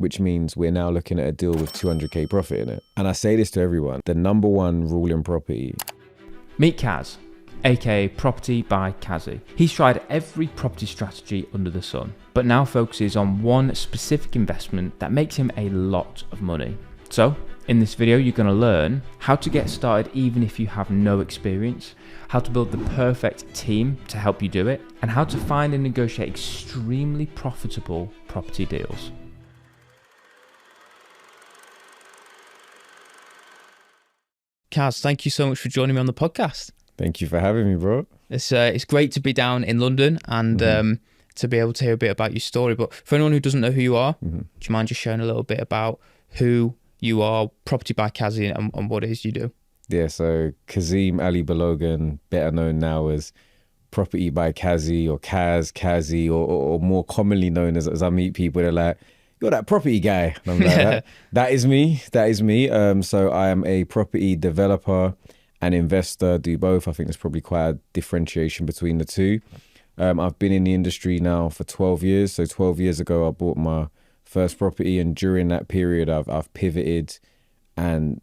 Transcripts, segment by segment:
which means we're now looking at a deal with 200k profit in it. And I say this to everyone, the number one rule in property. Meet Kaz, aka Property by Kazy. He's tried every property strategy under the sun, but now focuses on one specific investment that makes him a lot of money. So, in this video, you're going to learn how to get started even if you have no experience, how to build the perfect team to help you do it, and how to find and negotiate extremely profitable property deals. Kaz, thank you so much for joining me on the podcast. Thank you for having me, bro. It's great to be down in London and to be able to hear a bit about your story. But for anyone who doesn't know who you are, do you mind just sharing a little bit about who you are, Property by Kazy, and what it is you do? Yeah, so Kazim Ali Balogan, better known now as Property by Kazy or Kazy, or more commonly known as I meet people, they're like, you're that property guy. And I'm like, that is me. That is me. So I am a property developer and investor, do both. I think there's probably quite a differentiation between the two. I've been in the industry now for 12 years. So 12 years ago, I bought my first property, and during that period, I've pivoted and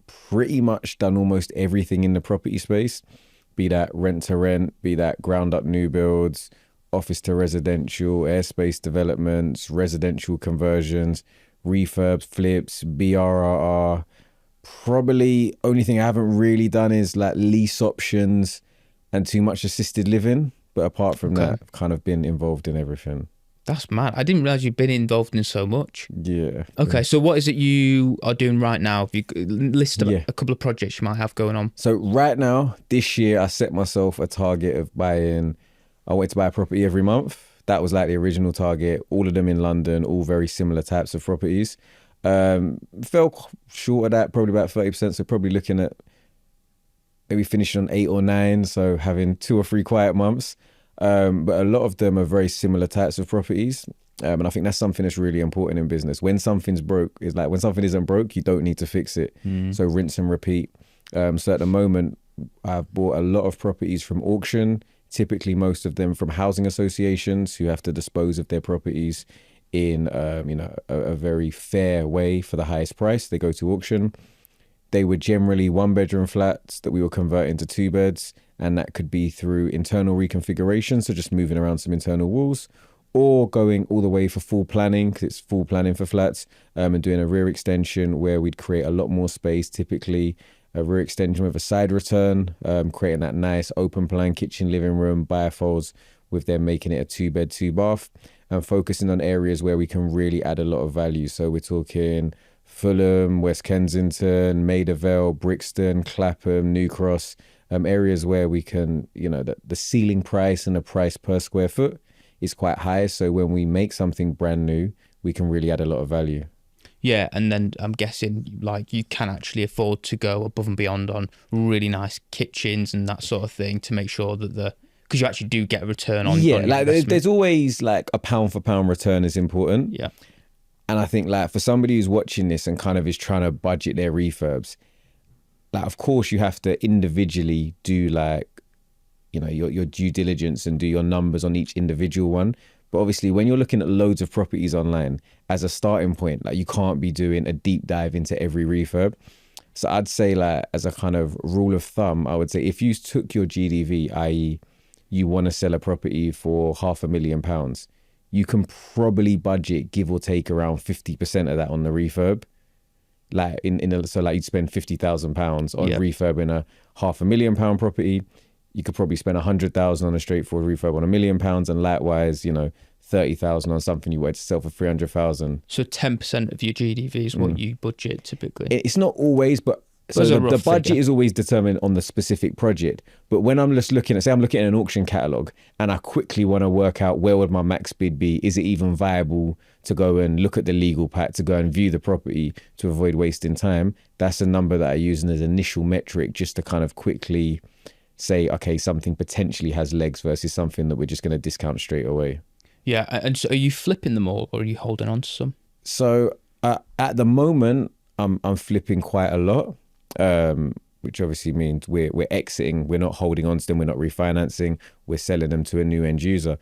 pretty much done almost everything in the property space, be that rent to rent, be that ground up new builds, office to residential, airspace developments, residential conversions, refurbs, flips, BRRR. Probably only thing I haven't really done is like lease options and too much assisted living. But apart from that, I've kind of been involved in everything. That's mad. I didn't realize you've been involved in so much. Yeah. Okay, so what is it you are doing right now? If you list a couple of projects you might have going on. So right now, this year, I set myself a target of I wanted to buy a property every month. That was like the original target. All of them in London, all very similar types of properties. Fell short of that, probably about 30%. So probably looking at maybe finishing on 8 or 9. So having 2 or 3 quiet months. But a lot of them are very similar types of properties. And I think that's something that's really important in business. When something's broke, it's like when something isn't broke, you don't need to fix it. So rinse and repeat. So at the moment, I've bought a lot of properties from auction, typically most of them from housing associations who have to dispose of their properties in a very fair way for the highest price. They go to auction. They were generally 1-bedroom flats that we were converting to 2 beds, and that could be through internal reconfiguration, so just moving around some internal walls, or going all the way for full planning, because it's full planning for flats, and doing a rear extension where we'd create a lot more space, typically a rear extension with a side return, creating that nice open plan kitchen, living room, bifolds, with them making it a 2-bed, 2-bath, and focusing on areas where we can really add a lot of value. So we're talking Fulham, West Kensington, Maida Vale, Brixton, Clapham, New Cross, areas where we can, the ceiling price and the price per square foot is quite high. So when we make something brand new, we can really add a lot of value. Yeah, and then I'm guessing like you can actually afford to go above and beyond on really nice kitchens and that sort of thing to make sure that because you actually do get a return on like investment. There's always like a pound for pound return is important. Yeah. And I think like for somebody who's watching this and kind of is trying to budget their refurbs, like of course you have to individually do like, your due diligence and do your numbers on each individual one. But obviously when you're looking at loads of properties online as a starting point, like you can't be doing a deep dive into every refurb. So I'd say like as a kind of rule of thumb, I would say if you took your GDV, i.e. you want to sell a property for £500,000, you can probably budget, give or take, around 50% of that on the refurb. Like so like you'd spend £50,000 on refurbing a £500,000 property. You could probably spend 100,000 on a straightforward refurb on £1 million, and likewise, 30,000 on something you wanted to sell for 300,000. So 10% of your GDV is what you budget typically. It's not always, but so the budget is always determined on the specific project. But when I'm just looking at, say I'm looking at an auction catalogue and I quickly want to work out where would my max bid be, is it even viable to go and look at the legal pack, to go and view the property to avoid wasting time, that's a number that I use as an initial metric just to kind of quickly say, okay, something potentially has legs versus something that we're just going to discount straight away. Yeah, and so are you flipping them all or are you holding on to some? So at the moment, I'm flipping quite a lot. Which obviously means we're exiting, we're not holding on to them, we're not refinancing, we're selling them to a new end user.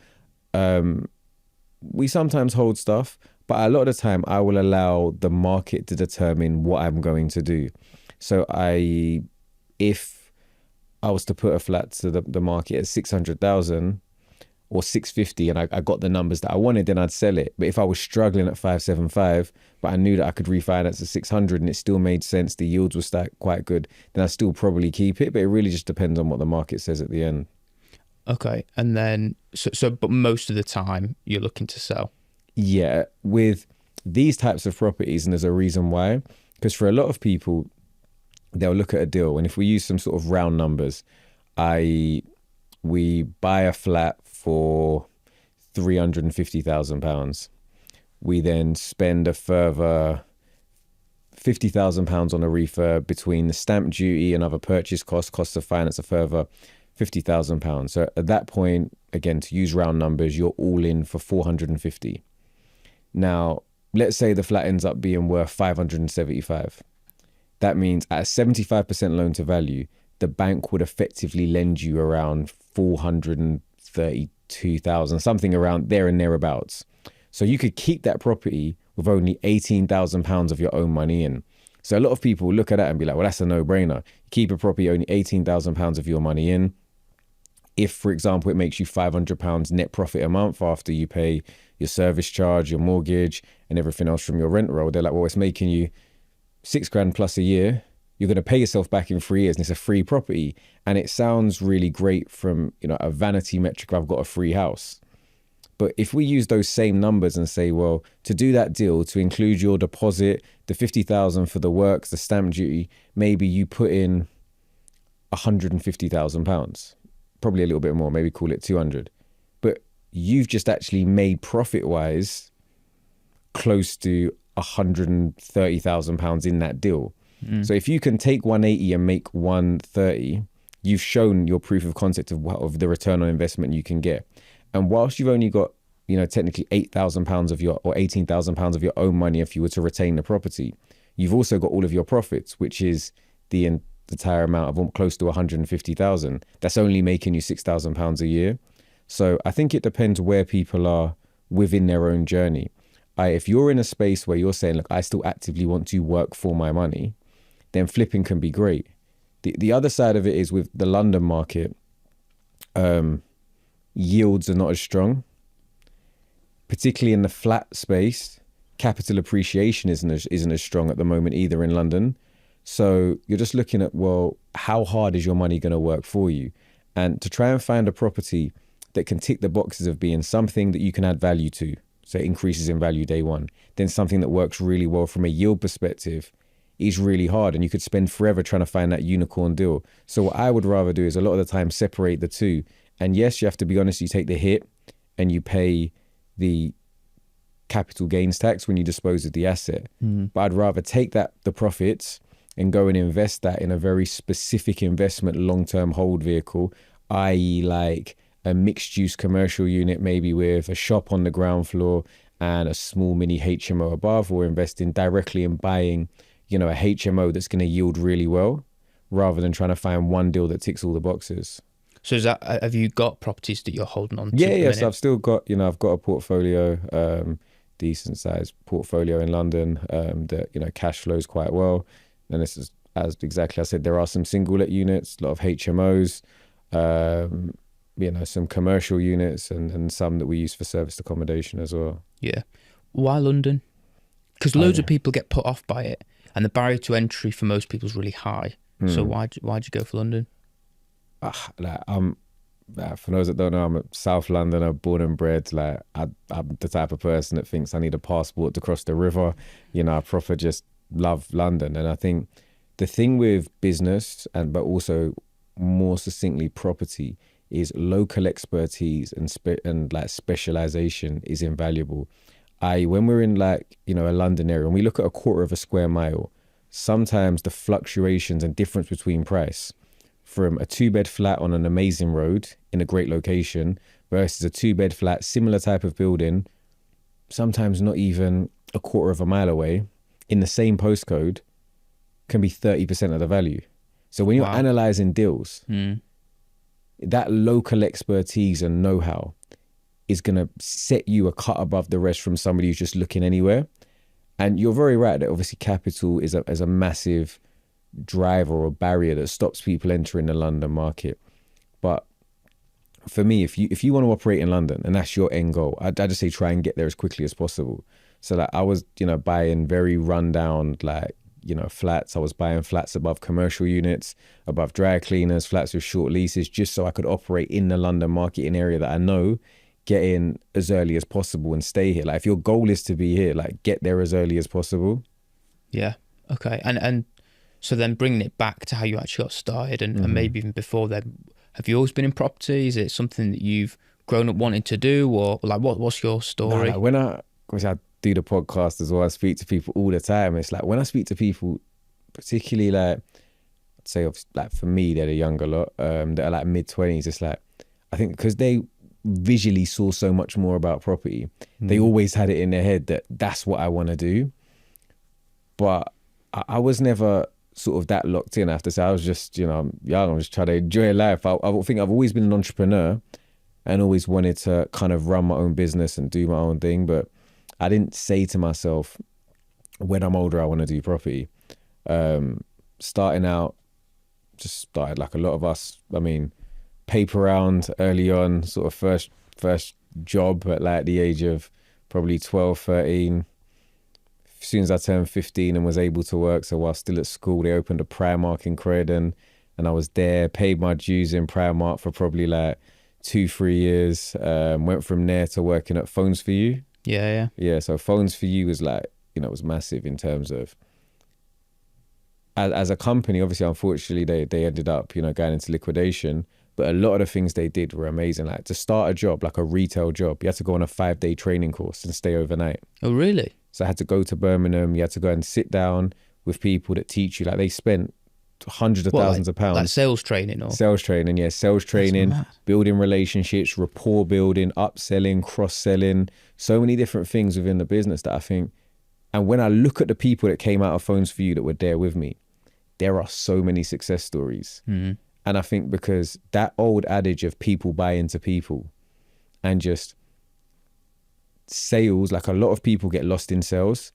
We sometimes hold stuff, But a lot of the time, I will allow the market to determine what I'm going to do. So if I was to put a flat to the market at 600,000 or 650 and I got the numbers that I wanted, then I'd sell it. But if I was struggling at 575, but I knew that I could refinance at 600 and it still made sense, the yields were quite good, then I still probably keep it. But it really just depends on what the market says at the end. Okay. And then, but most of the time you're looking to sell. Yeah, with these types of properties, and there's a reason why, because for a lot of people, they'll look at a deal, and if we use some sort of round numbers, we buy a flat for £350,000. We then spend a further £50,000 on a refurb between the stamp duty and other purchase costs of finance, a further £50,000. So at that point, again, to use round numbers, you're all in for 450. Now, let's say the flat ends up being worth 575. That means at a 75% loan to value, the bank would effectively lend you around 432,000, something around there and thereabouts. So you could keep that property with only £18,000 of your own money in. So a lot of people look at that and be like, well, that's a no-brainer. Keep a property only £18,000 of your money in. If, for example, it makes you £500 net profit a month after you pay your service charge, your mortgage, and everything else from your rent roll, they're like, well, it's making you £6,000 plus a year. You're going to pay yourself back in 3 years, and it's a free property. And it sounds really great from, a vanity metric. I've got a free house. But if we use those same numbers and say, well, to do that deal, to include your deposit, the 50,000 for the works, the stamp duty, maybe you put in £150,000, probably a little bit more, maybe call it 200. But you've just actually made profit-wise close to £130,000 in that deal. So if you can take 180 and make 130, you've shown your proof of concept of the return on investment you can get. And whilst you've only got, technically £8,000 of or £18,000 of your own money, if you were to retain the property, you've also got all of your profits, which is the entire amount of close to 150,000. That's only making you £6,000 a year. So I think it depends where people are within their own journey. If you're in a space where you're saying, look, I still actively want to work for my money, then flipping can be great. The other side of it is with the London market, yields are not as strong, particularly in the flat space. Capital appreciation isn't as strong at the moment either in London. So you're just looking at, well, how hard is your money going to work for you? And to try and find a property that can tick the boxes of being something that you can add value to, so it increases in value day one, then something that works really well from a yield perspective is really hard, and you could spend forever trying to find that unicorn deal. So what I would rather do is a lot of the time separate the two. And yes, you have to be honest, you take the hit and you pay the capital gains tax when you dispose of the asset. But I'd rather take the profits and go and invest that in a very specific investment long-term hold vehicle, i.e. like a mixed-use commercial unit, maybe with a shop on the ground floor and a small mini HMO above, or investing directly in buying, a HMO that's going to yield really well, rather than trying to find one deal that ticks all the boxes. So have you got properties that you're holding on to? Yes, I've still got, I've got a portfolio, decent sized portfolio in London, that, cash flows quite well. And this is, as exactly I said, there are some single let units, a lot of HMOs, some commercial units and some that we use for serviced accommodation as well. Yeah. Why London? Because loads of people get put off by it, and the barrier to entry for most people is really high. So why'd you go for London? For those that don't know, I'm a South Londoner, born and bred. I'm the type of person that thinks I need a passport to cross the river. I proper just love London. And I think the thing with business but also more succinctly property is local expertise and specialization is invaluable. When we're in a London area and we look at a quarter of a square mile, sometimes the fluctuations and difference between price from a 2-bed flat on an amazing road in a great location versus a 2-bed flat, similar type of building, sometimes not even a quarter of a mile away in the same postcode, can be 30% of the value. So when you're analyzing deals, that local expertise and know-how is going to set you a cut above the rest from somebody who's just looking anywhere. And you're very right that obviously capital is a massive driver or barrier that stops people entering the London market. But for me, if you want to operate in London and that's your end goal, I just say try and get there as quickly as possible. So like I was, buying very rundown, like, flats. I was buying flats above commercial units, above dry cleaners, flats with short leases, just so I could operate in the London market, in an area that I know, get in as early as possible and stay here. Like if your goal is to be here, like get there as early as possible. Yeah. Okay. And so then bringing it back to how you actually got started and maybe even before then, have you always been in property? Is it something that you've grown up wanting to do, or like what's your story? No, like when I do the podcast as well, I speak to people all the time. It's like when I speak to people, particularly like, I'd say like for me, they're the younger lot, that are like mid-20s. It's like, I think because they visually saw so much more about property, they always had it in their head that that's what I want to do. But I was never sort of that locked in. I have to say, I was just, I'm young, I'm just trying to enjoy life. I think I've always been an entrepreneur and always wanted to kind of run my own business and do my own thing. But I didn't say to myself, when I'm older, I want to do property. Starting out, just started like a lot of us. I mean, paper round early on, sort of first job at like the age of probably 12, 13. As soon as I turned 15 and was able to work, so while still at school, they opened a Primark in Croydon, and I was there, paid my dues in Primark for probably like 2-3 years. Went from there to working at Phones For You. Yeah. So Phones For You was like, it was massive in terms of, as a company, obviously, unfortunately, they ended up, going into liquidation. But a lot of the things they did were amazing. Like to start a job, like a retail job, you had to go on a 5-day training course and stay overnight. Oh, really? So I had to go to Birmingham. You had to go and sit down with people that teach you. Like they spent hundreds of thousands of pounds. Like sales training or? Sales training, yeah. Sales training, building relationships, rapport building, upselling, cross-selling, so many different things within the business that I think, and when I look at the people that came out of Phones For You that were there with me, there are so many success stories. And I think because that old adage of people buy into people and just sales, like a lot of people get lost in sales.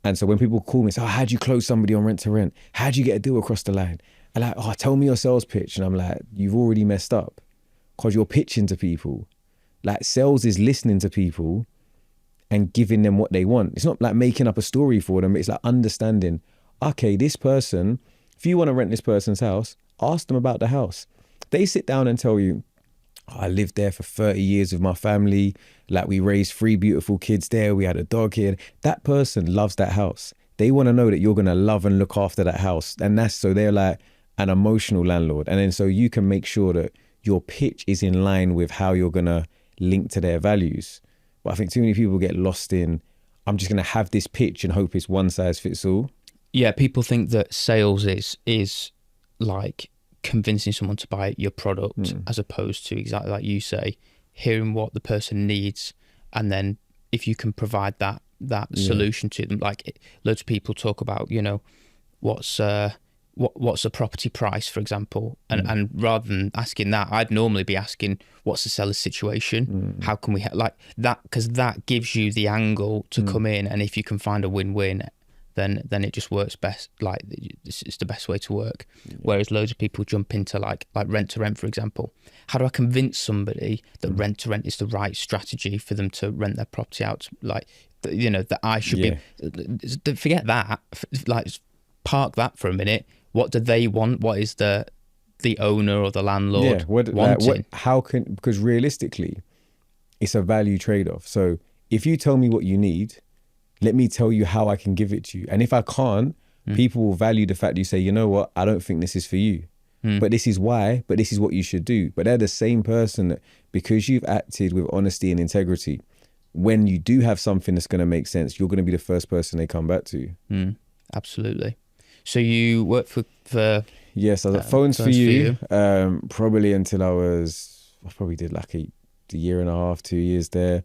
And so when people call me, say, oh, how'd you close somebody on rent to rent? How'd you get a deal across the line? And like, oh, tell me your sales pitch. And I'm like, you've already messed up because you're pitching to people. Like sales is listening to people and giving them what they want. It's not like making up a story for them. It's like understanding, okay, this person, if you want to rent this person's house, ask them about the house. They sit down and tell you, oh, I lived there for 30 years with my family. Like we raised 3 beautiful kids there. We had a dog here. That person loves that house. They want to know that you're going to love and look after that house. And so they're like an emotional landlord. And then so you can make sure that your pitch is in line with how you're going to link to their values. But I think too many people get lost in, I'm just going to have this pitch and hope it's one size fits all. Yeah, people think that sales is like convincing someone to buy your product as opposed to, exactly like you say, hearing what the person needs, and then if you can provide that solution to them. Like loads of people talk about, what's a property price, for example, and rather than asking that, I'd normally be asking, what's the seller's situation? How can we like that? Because that gives you the angle to come in, and if you can find a win-win, then it just works best. Like it's the best way to work. Whereas loads of people jump into like rent to rent, for example. How do I convince somebody that rent to rent is the right strategy for them to rent their property out? Like, that I should be, forget that, like park that for a minute. What do they want? What is the owner or the landlord wanting? Because realistically, it's a value trade-off. So if you tell me what you need, let me tell you how I can give it to you. And if I can't, people will value the fact that you say, you know what, I don't think this is for you. But this is why, but this is what you should do. But they're the same person that, because you've acted with honesty and integrity, when you do have something that's going to make sense, you're going to be the first person they come back to. Absolutely. So you worked for yes, I was at Phones For You, probably until I probably did like a year and a half, 2 years there.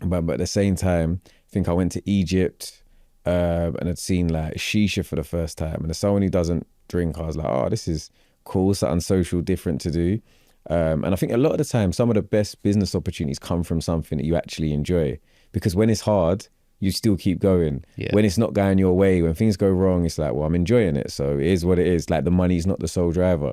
But at the same time, I think I went to Egypt and had seen like shisha for the first time. And as someone who doesn't drink, I was like, oh, this is cool, something social, different to do. And I think a lot of the time, some of the best business opportunities come from something that you actually enjoy. Because when it's hard, you still keep going. Yeah. When it's not going your way, when things go wrong, it's like, well, I'm enjoying it. So it is what it is. Like the money's not the sole driver.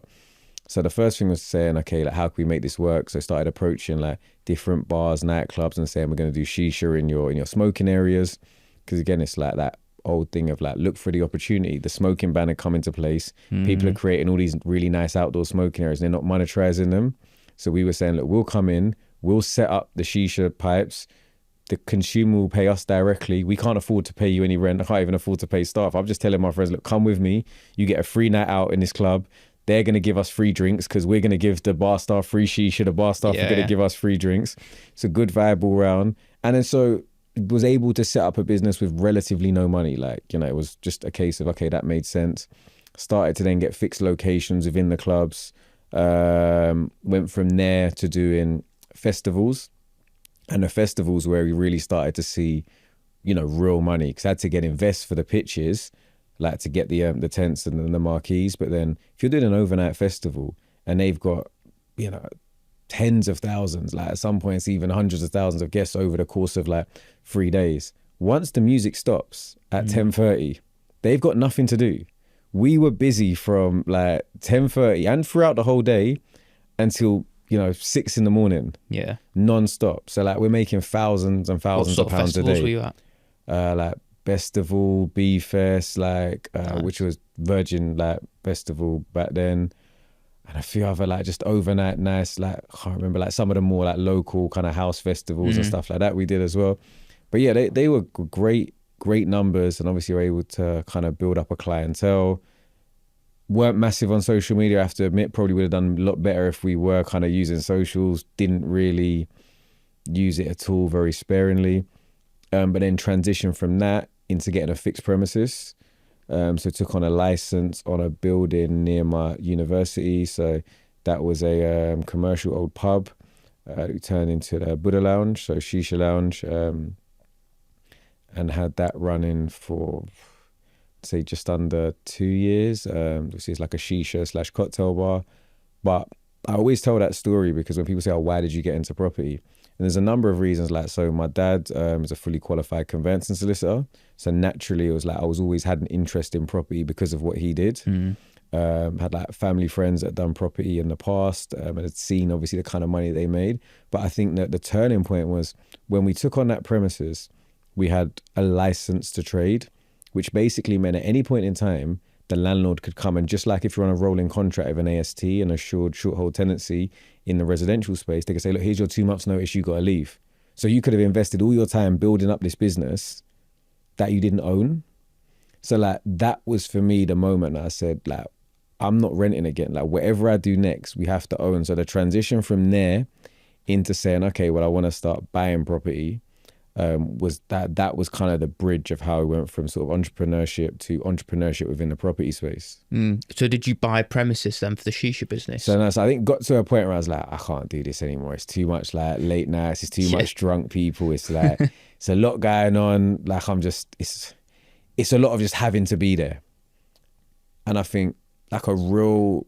So the first thing was saying, okay, like how can we make this work? So I started approaching like different bars, nightclubs, and saying we're going to do shisha in your smoking areas. Because again, it's like that old thing of like, look for the opportunity. The smoking ban had come into place. People are creating all these really nice outdoor smoking areas. And they're not monetizing them. So we were saying, look, we'll come in, we'll set up the shisha pipes. The consumer will pay us directly. We can't afford to pay you any rent. I can't even afford to pay staff. I'm just telling my friends, look, come with me. You get a free night out in this club. They're going to give us free drinks because we're going to give the bar staff free shisha. The bar staff are going to give us free drinks. It's a good vibe all round. And then so was able to set up a business with relatively no money. Like, you know, it was just a case of, okay, that made sense. Started to then get fixed locations within the clubs. Went from there to doing festivals. And the festivals where we really started to see, you know, real money. Because I had to get invest for the pitches, like to get the tents and the marquees. But then if you're doing an overnight festival and they've got, you know, tens of thousands, like at some points even hundreds of thousands of guests over the course of like 3 days. Once the music stops at 10:30, they've got nothing to do. We were busy from like 10:30 and throughout the whole day until, you know, 6 in, Yeah. non-stop. So like we're making thousands and What thousands sort of of pounds a festivals day. were you at? Like Festival, B-Fest, like Nice. which was Virgin like festival back then, and a few other like just overnight nice, like I can't remember, like some of the more like local kind of house festivals and stuff like that we did as well. But yeah, they were great numbers, and obviously were able to kind of build up a clientele. Weren't massive on social media, I have to admit. Probably would have done a lot better if we were kind of using socials. Didn't really use it at all, very sparingly. But then transitioned from that into getting a fixed premises. So took on a license on a building near my university. So that was a commercial old pub. We turned into the Buddha Lounge, so Shisha Lounge, and had that running for, say, just under 2 years. This is like a shisha / cocktail bar. But I always tell that story because when people say, oh, why did you get into property? And there's a number of reasons. Like, so my dad is a fully qualified conveyancing solicitor. So naturally, it was like I was always had an interest in property because of what he did. Had like family friends that had done property in the past, and had seen obviously the kind of money they made. But I think that the turning point was when we took on that premises, we had a license to trade, which basically meant at any point in time, the landlord could come and, just like if you're on a rolling contract with an AST and assured short hold tenancy in the residential space, they could say, look, here's your 2 months notice, you got to leave. So you could have invested all your time building up this business that you didn't own. So like that was for me the moment I said, like, I'm not renting again. Like whatever I do next, we have to own. So the transition from there into saying, okay, well, I want to start buying property, was that was kind of the bridge of how I went from sort of entrepreneurship to entrepreneurship within the property space. So did you buy premises then for the shisha business? So nice. I think got to a point where I was like, I can't do this anymore. It's too much like late nights. It's too much drunk people. It's like, it's a lot going on. Like it's a lot of just having to be there. And I think like a real,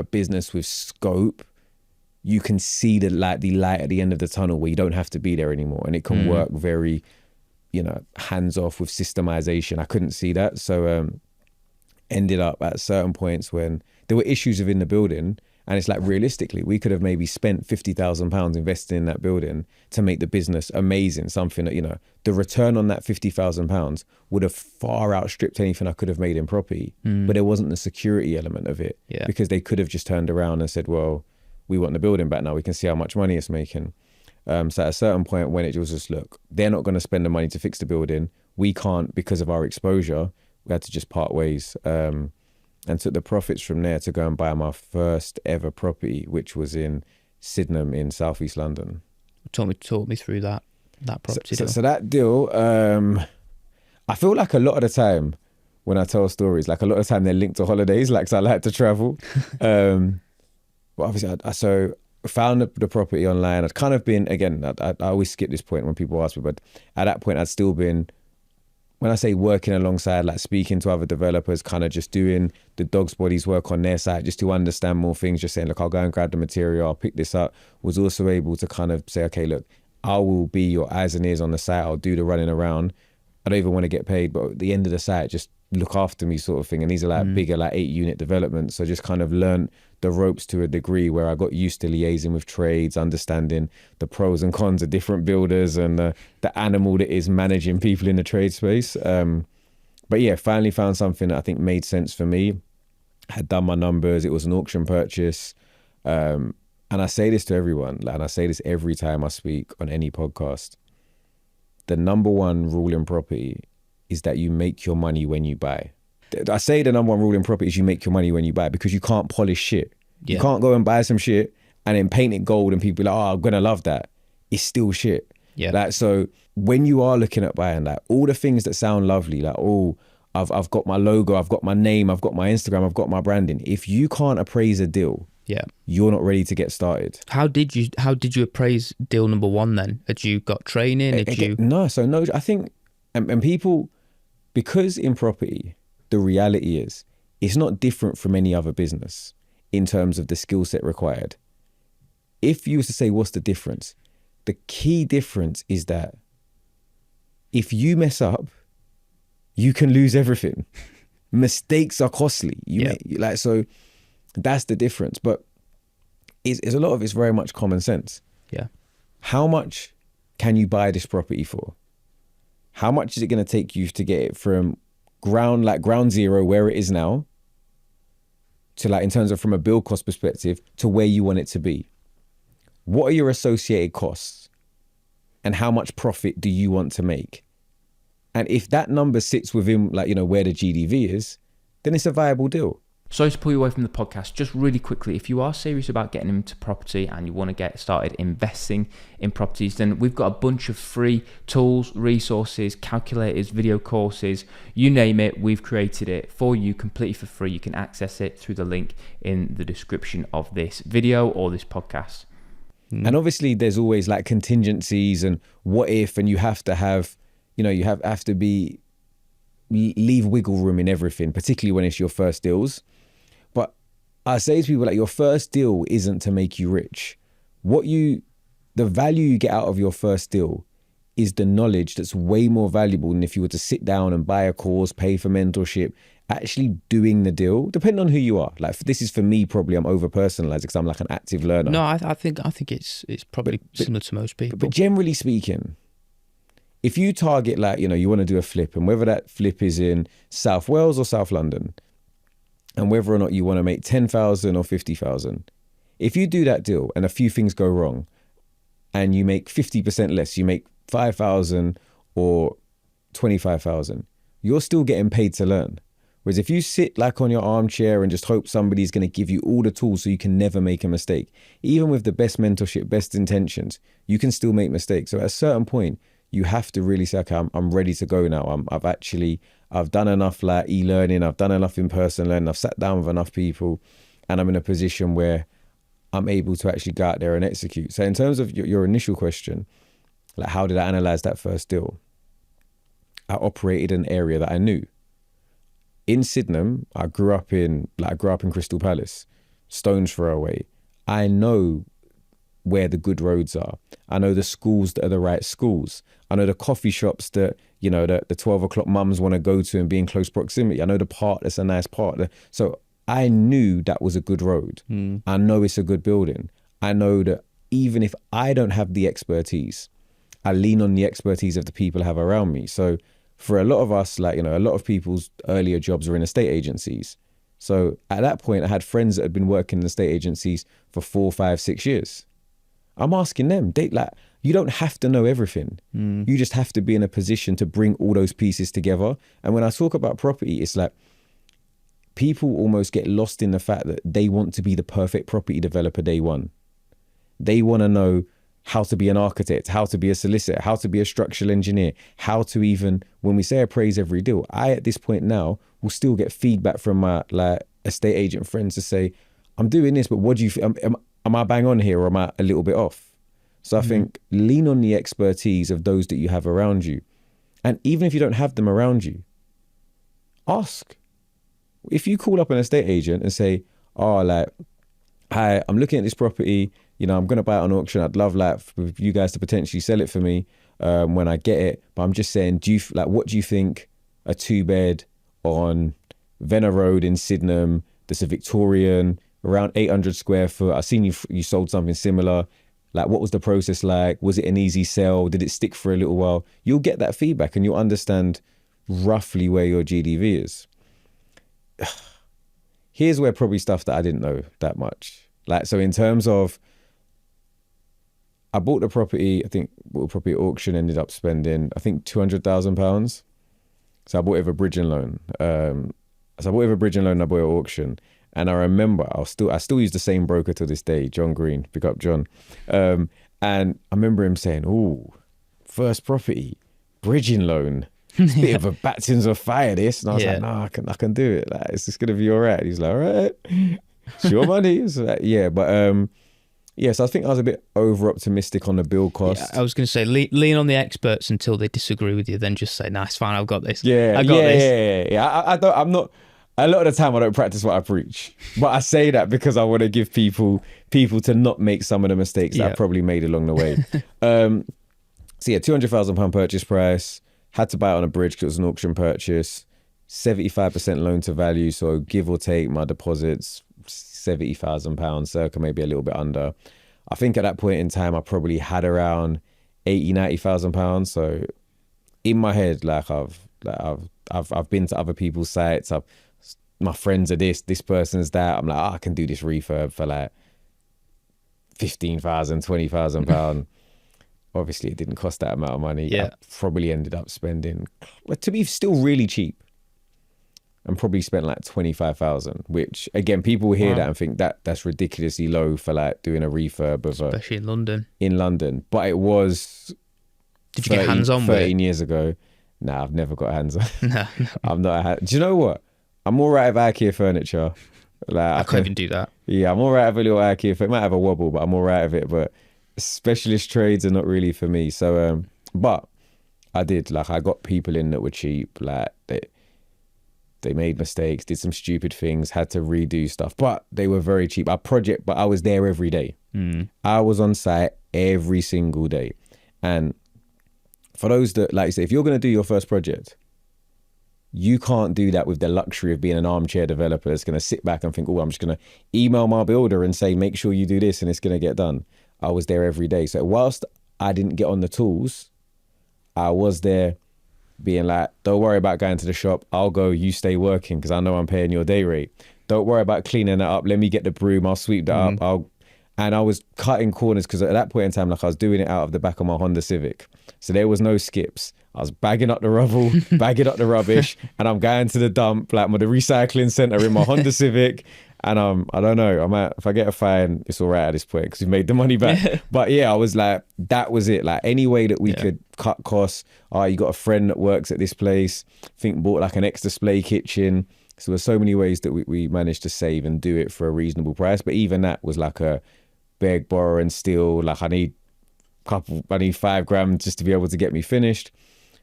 business with scope, you can see the light at the end of the tunnel where you don't have to be there anymore. And it can work very, hands off with systemization. I couldn't see that. So ended up at certain points when there were issues within the building. And it's like, realistically, we could have maybe spent £50,000 investing in that building to make the business amazing. Something that, the return on that £50,000 would have far outstripped anything I could have made in property. But there wasn't the security element of it, because they could have just turned around and said, well, we want the building back now. We can see how much money it's making. So at a certain point when it was just, look, they're not going to spend the money to fix the building. We can't because of our exposure. We had to just part ways. And took the profits from there to go and buy my first ever property, which was in Sydenham in Southeast London. Talk me through that property deal. So that deal, I feel like a lot of the time when I tell stories, like a lot of the time they're linked to holidays, like, so I like to travel. But obviously, so found the property online. I'd kind of been, again, I always skip this point when people ask me, but at that point I'd still been when I say working alongside, like speaking to other developers, kind of just doing the dog's bodies work on their site, just to understand more things, just saying, look, I'll go and grab the material, I'll pick this up, was also able to kind of say, okay, look, I will be your eyes and ears on the site, I'll do the running around. I don't even want to get paid, but at the end of the site, just look after me sort of thing. And these are like bigger, like 8-unit developments. So just kind of learned the ropes to a degree where I got used to liaising with trades, understanding the pros and cons of different builders and the animal that is managing people in the trade space. But yeah, finally found something that I think made sense for me. Had done my numbers. It was an auction purchase. And I say this to everyone, and I say this every time I speak on any podcast. The number one rule in property is that you make your money when you buy. I say the number one rule in property is you make your money when you buy, because you can't polish shit. Yeah. You can't go and buy some shit and then paint it gold and people are like, oh, I'm going to love that. It's still shit. Yeah. Like, so when you are looking at buying, like all the things that sound lovely, like, oh, I've got my logo, I've got my name, I've got my Instagram, I've got my branding. If you can't appraise a deal, you're not ready to get started. How did you appraise deal number one then? Had you got training? No, I think, and people, because in property, the reality is it's not different from any other business in terms of the skill set required. If you were to say, what's the difference? The key difference is that if you mess up, you can lose everything. Mistakes are costly. So that's the difference. But it's a lot of it's very much common sense. Yeah. How much can you buy this property for? How much is it going to take you to get it from ground zero, where it is now, to like in terms of from a build cost perspective to where you want it to be? What are your associated costs? And how much profit do you want to make? And if that number sits within where the GDV is, then it's a viable deal. Sorry to pull you away from the podcast. Just really quickly, if you are serious about getting into property and you want to get started investing in properties, then we've got a bunch of free tools, resources, calculators, video courses, you name it, we've created it for you completely for free. You can access it through the link in the description of this video or this podcast. And obviously there's always like contingencies and what if, and you have to have, you have to leave wiggle room in everything, particularly when it's your first deals. But I say to people, like, your first deal isn't to make you rich. The value you get out of your first deal is the knowledge that's way more valuable than if you were to sit down and buy a course, pay for mentorship, actually doing the deal, depending on who you are. Like, this is for me, probably I'm over personalized because I'm like an active learner. No, I think it's probably similar to most people. But generally speaking, if you target you want to do a flip, and whether that flip is in South Wales or South London, and whether or not you want to make 10,000 or 50,000, if you do that deal and a few things go wrong and you make 50% less, you make 5,000 or 25,000, you're still getting paid to learn. Whereas if you sit on your armchair and just hope somebody's going to give you all the tools so you can never make a mistake, even with the best mentorship, best intentions, you can still make mistakes. So at a certain point, you have to really say, okay, I'm ready to go now. I've done enough e-learning, I've done enough in-person learning, I've sat down with enough people, and I'm in a position where I'm able to actually go out there and execute. So in terms of your initial question, how did I analyze that first deal? I operated in an area that I knew. In Sydenham, I grew up in Crystal Palace, stone's throw away. I know where the good roads are. I know the schools that are the right schools. I know the coffee shops that, the 12 o'clock mums want to go to and be in close proximity. I know the part that's a nice part. So I knew that was a good road. I know it's a good building. I know that even if I don't have the expertise, I lean on the expertise of the people I have around me. So for a lot of us, a lot of people's earlier jobs were in estate agencies. So at that point, I had friends that had been working in estate agencies for 4, 5, 6 years. I'm asking them, you don't have to know everything. You just have to be in a position to bring all those pieces together. And when I talk about property, it's like people almost get lost in the fact that they want to be the perfect property developer day one. They want to know how to be an architect, how to be a solicitor, how to be a structural engineer, how to even, when we say appraise every deal, I at this point now will still get feedback from my estate agent friends to say, I'm doing this, but what do you think? Am I bang on here or am I a little bit off? So I think lean on the expertise of those that you have around you. And even if you don't have them around you, ask. If you call up an estate agent and say, oh, like, hi, I'm looking at this property, you know, I'm going to buy it on auction. I'd love like for you guys to potentially sell it for me when I get it. But I'm just saying, what do you think a 2-bed on Venner Road in Sydenham, that's a Victorian, around 800 square foot. I've seen you sold something similar. Like, what was the process like? Was it an easy sell? Did it stick for a little while? You'll get that feedback and you'll understand roughly where your GDV is. Here's where probably stuff that I didn't know that much. Like, so in terms of, I bought the property, I think bought the property at auction, ended up spending, I think £200,000. So I bought it with a bridging loan. So I bought it with a bridging loan and I bought it at auction. And I remember I still use the same broker to this day, John Green, pick up John. And I remember him saying, "Oh, first property, bridging loan. It's a bit of a baptism of fire, this." And I was like, "No, I can do it. Like, it's just gonna be all right." And he's like, "All right, it's your money." So like, yeah, but so I think I was a bit over optimistic on the build cost. Yeah, I was going to say lean on the experts until they disagree with you. Then just say, "Nah, it's fine. I've got this." Yeah, I got this. Yeah. I don't. I'm not. A lot of the time, I don't practice what I preach, but I say that because I want to give people to not make some of the mistakes that I probably made along the way. So yeah, £200,000 purchase price. Had to buy it on a bridge because it was an auction purchase. 75% loan to value, so give or take my deposits, £70,000, circa maybe a little bit under. I think at that point in time, I probably had around £80,000-90,000. So in my head, like I've been to other people's sites. My friends are this person's that. I'm like, I can do this refurb for like £15,000, £20,000. Obviously, it didn't cost that amount of money. Yeah. I probably ended up spending, to be still really cheap, and probably spent like 25,000, which again, people hear that and think that's ridiculously low for like doing a refurb of especially in London. In London, but it was. Did you get hands on with it? 13 years ago. Nah, I've never got hands on. No. I'm not. Do you know what? I'm all right with IKEA furniture. Like, I can't even do that. Yeah, I'm all right with a little IKEA. It might have a wobble, but I'm all right with it. But specialist trades are not really for me. So, but I did. Like, I got people in that were cheap. Like, they made mistakes, did some stupid things, had to redo stuff, but they were very cheap. But I was there every day. I was on site every single day. And for those that, like you say, if you're going to do your first project, you can't do that with the luxury of being an armchair developer that's going to sit back and think, oh, I'm just going to email my builder and say, make sure you do this and it's going to get done. I was there every day. So whilst I didn't get on the tools, I was there being like, don't worry about going to the shop. I'll go, you stay working because I know I'm paying your day rate. Don't worry about cleaning that up. Let me get the broom. I'll sweep that up. And I was cutting corners because at that point in time, like I was doing it out of the back of my Honda Civic. So there was no skips. I was bagging up the rubble, bagging up the rubbish, and I'm going to the dump, like the recycling centre in my Honda Civic. And I don't know, if I get a fine, it's all right at this point because we've made the money back. But yeah, I was like, that was it. Like any way that we could cut costs. You got a friend that works at this place, I think bought like an ex-display kitchen. So there's so many ways that we managed to save and do it for a reasonable price. But even that was like a beg, borrow and steal. Like I need $5 grand just to be able to get me finished.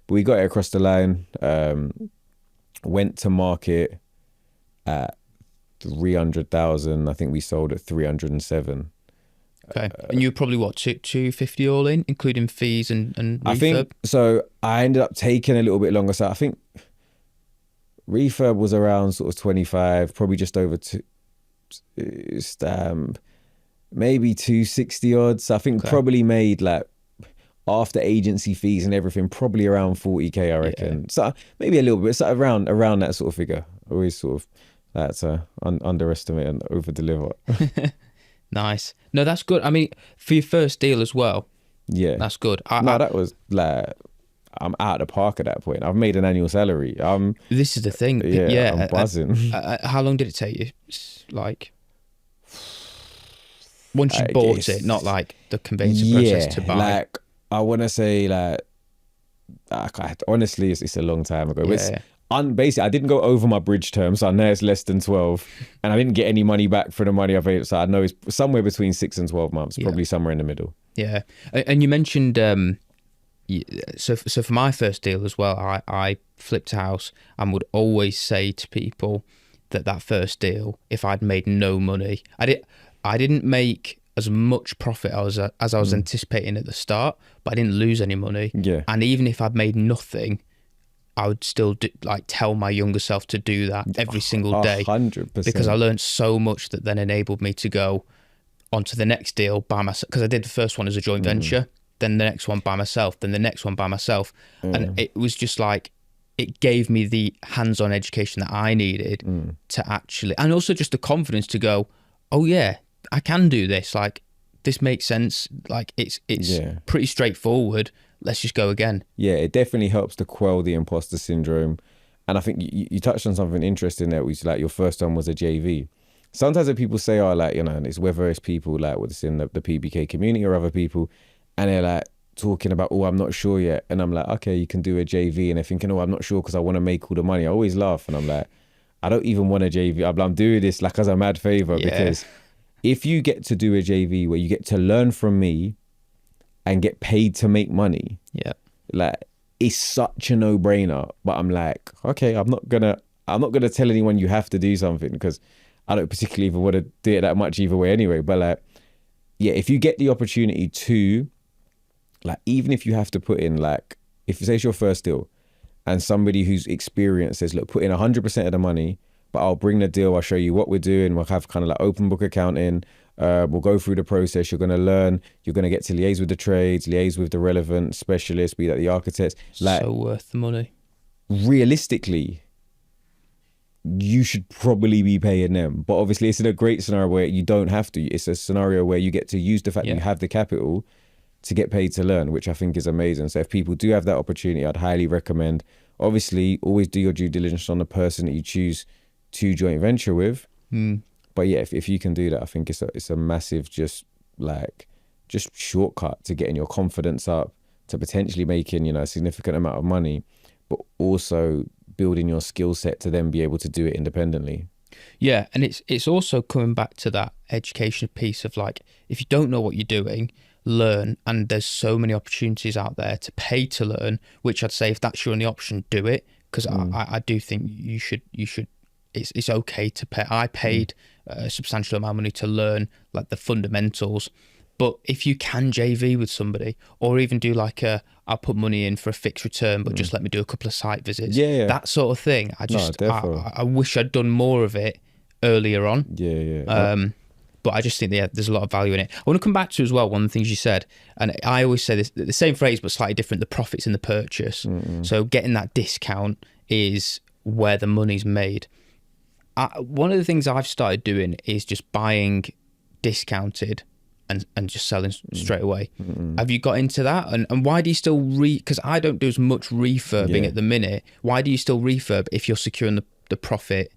But we got it across the line, went to market at 300,000. I think we sold at 307. Okay. And you were probably what, 250 all in, including fees and refurb? I think so. I ended up taking a little bit longer. So I think refurb was around sort of 25, probably just over maybe 260 odds. I think probably made like after agency fees and everything, probably around 40k, I reckon. So maybe a little bit, so around that sort of figure. Always sort of that's underestimate and over deliver. Nice. No, that's good. I mean, for your first deal as well. Yeah, that's good. That was like, I'm out of the park at that point. I've made an annual salary. This is the thing. I'm buzzing. How long did it take you? Like, once you bought it, not like the conveyancing process to buy. Like, I want to say like honestly, it's a long time ago. Basically, I didn't go over my bridge term, so I know it's less than 12, and I didn't get any money back for the money I paid. So I know it's somewhere between 6 and 12 months, probably somewhere in the middle. Yeah, and you mentioned so for my first deal as well, I flipped a house and would always say to people that first deal, if I'd made no money, I didn't make as much profit as I was anticipating at the start, but I didn't lose any money. Yeah. And even if I'd made nothing, I would still tell my younger self to do that every single day. 100%. Because I learned so much that then enabled me to go onto the next deal by myself. Because I did the first one as a joint venture, then the next one by myself, then the next one by myself. And it was just like, it gave me the hands-on education that I needed to actually, and also just the confidence to go, oh yeah, I can do this. Like, this makes sense. Like, it's pretty straightforward. Let's just go again. Yeah, it definitely helps to quell the imposter syndrome. And I think you touched on something interesting there, which like your first one was a JV. Sometimes when people say, oh, like, you know, and it's whether it's people like what's in the PBK community or other people, and they're like talking about, oh, I'm not sure yet. And I'm like, okay, you can do a JV. And they're thinking, oh, I'm not sure because I want to make all the money. I always laugh. And I'm like, I don't even want a JV. I'm doing this like as a mad favor because if you get to do a JV where you get to learn from me and get paid to make money, like, it's such a no-brainer. But I'm like, okay, I'm not gonna tell anyone you have to do something because I don't particularly even want to do it that much either way anyway. But like, yeah, if you get the opportunity to, like, even if you have to put in, like, if you say it's your first deal and somebody who's experienced says, look, put in 100% of the money, but I'll bring the deal, I'll show you what we're doing, we'll have kind of like open book accounting, we'll go through the process, you're going to learn, you're going to get to liaise with the trades, liaise with the relevant specialists, be that the architects. Like, so worth the money. Realistically, you should probably be paying them. But obviously it's in a great scenario where you don't have to. It's a scenario where you get to use the fact that you have the capital to get paid to learn, which I think is amazing. So if people do have that opportunity, I'd highly recommend, obviously, always do your due diligence on the person that you choose to joint venture with. But yeah, if you can do that, I think it's a massive just shortcut to getting your confidence up, to potentially making, you know, a significant amount of money, but also building your skill set to then be able to do it independently. Yeah, and it's also coming back to that education piece of, like, if you don't know what you're doing, learn. And there's so many opportunities out there to pay to learn, which I'd say if that's your only option, do it. Because I do think you should. It's okay to pay. I paid a substantial amount of money to learn, like, the fundamentals. But if you can JV with somebody, or even do like I'll put money in for a fixed return, but just let me do a couple of site visits, that sort of thing. I wish I'd done more of it earlier on. But I just think there's a lot of value in it. I want to come back to as well one of the things you said, and I always say this, the same phrase but slightly different: the profits in the purchase. So getting that discount is where the money's made. One of the things I've started doing is just buying discounted and just selling straight away. Have you got into that? And why do you still because I don't do as much refurbing at the minute. Why do you still refurb if you're securing the profit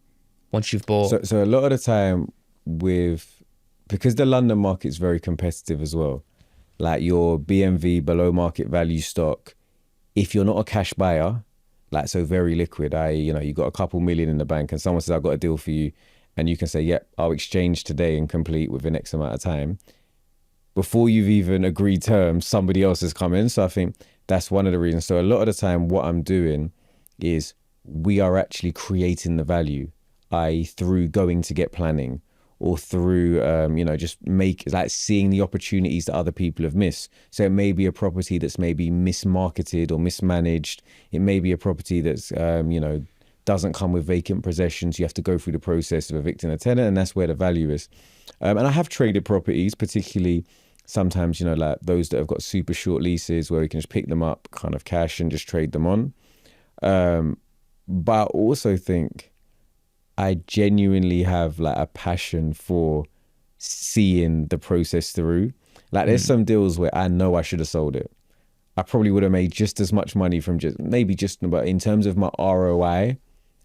once you've bought? So a lot of the time because the London market's very competitive as well, like your BMV below market value stock, if you're not a cash buyer, like, so very liquid, you got a couple million in the bank and someone says, I've got a deal for you, and you can say, yep, I'll exchange today and complete within X amount of time. Before you've even agreed terms, somebody else has come in. So I think that's one of the reasons. So a lot of the time what I'm doing is we are actually creating the value, i.e. through going to get planning, or through, just seeing the opportunities that other people have missed. So it may be a property that's maybe mismarketed or mismanaged. It may be a property that's, doesn't come with vacant possessions. You have to go through the process of evicting a tenant, and that's where the value is. And I have traded properties, particularly sometimes, like those that have got super short leases where you can just pick them up kind of cash and just trade them on. But I also think I genuinely have like a passion for seeing the process through. Like there's some deals where I know I should have sold it. I probably would have made just as much money from but in terms of my ROI,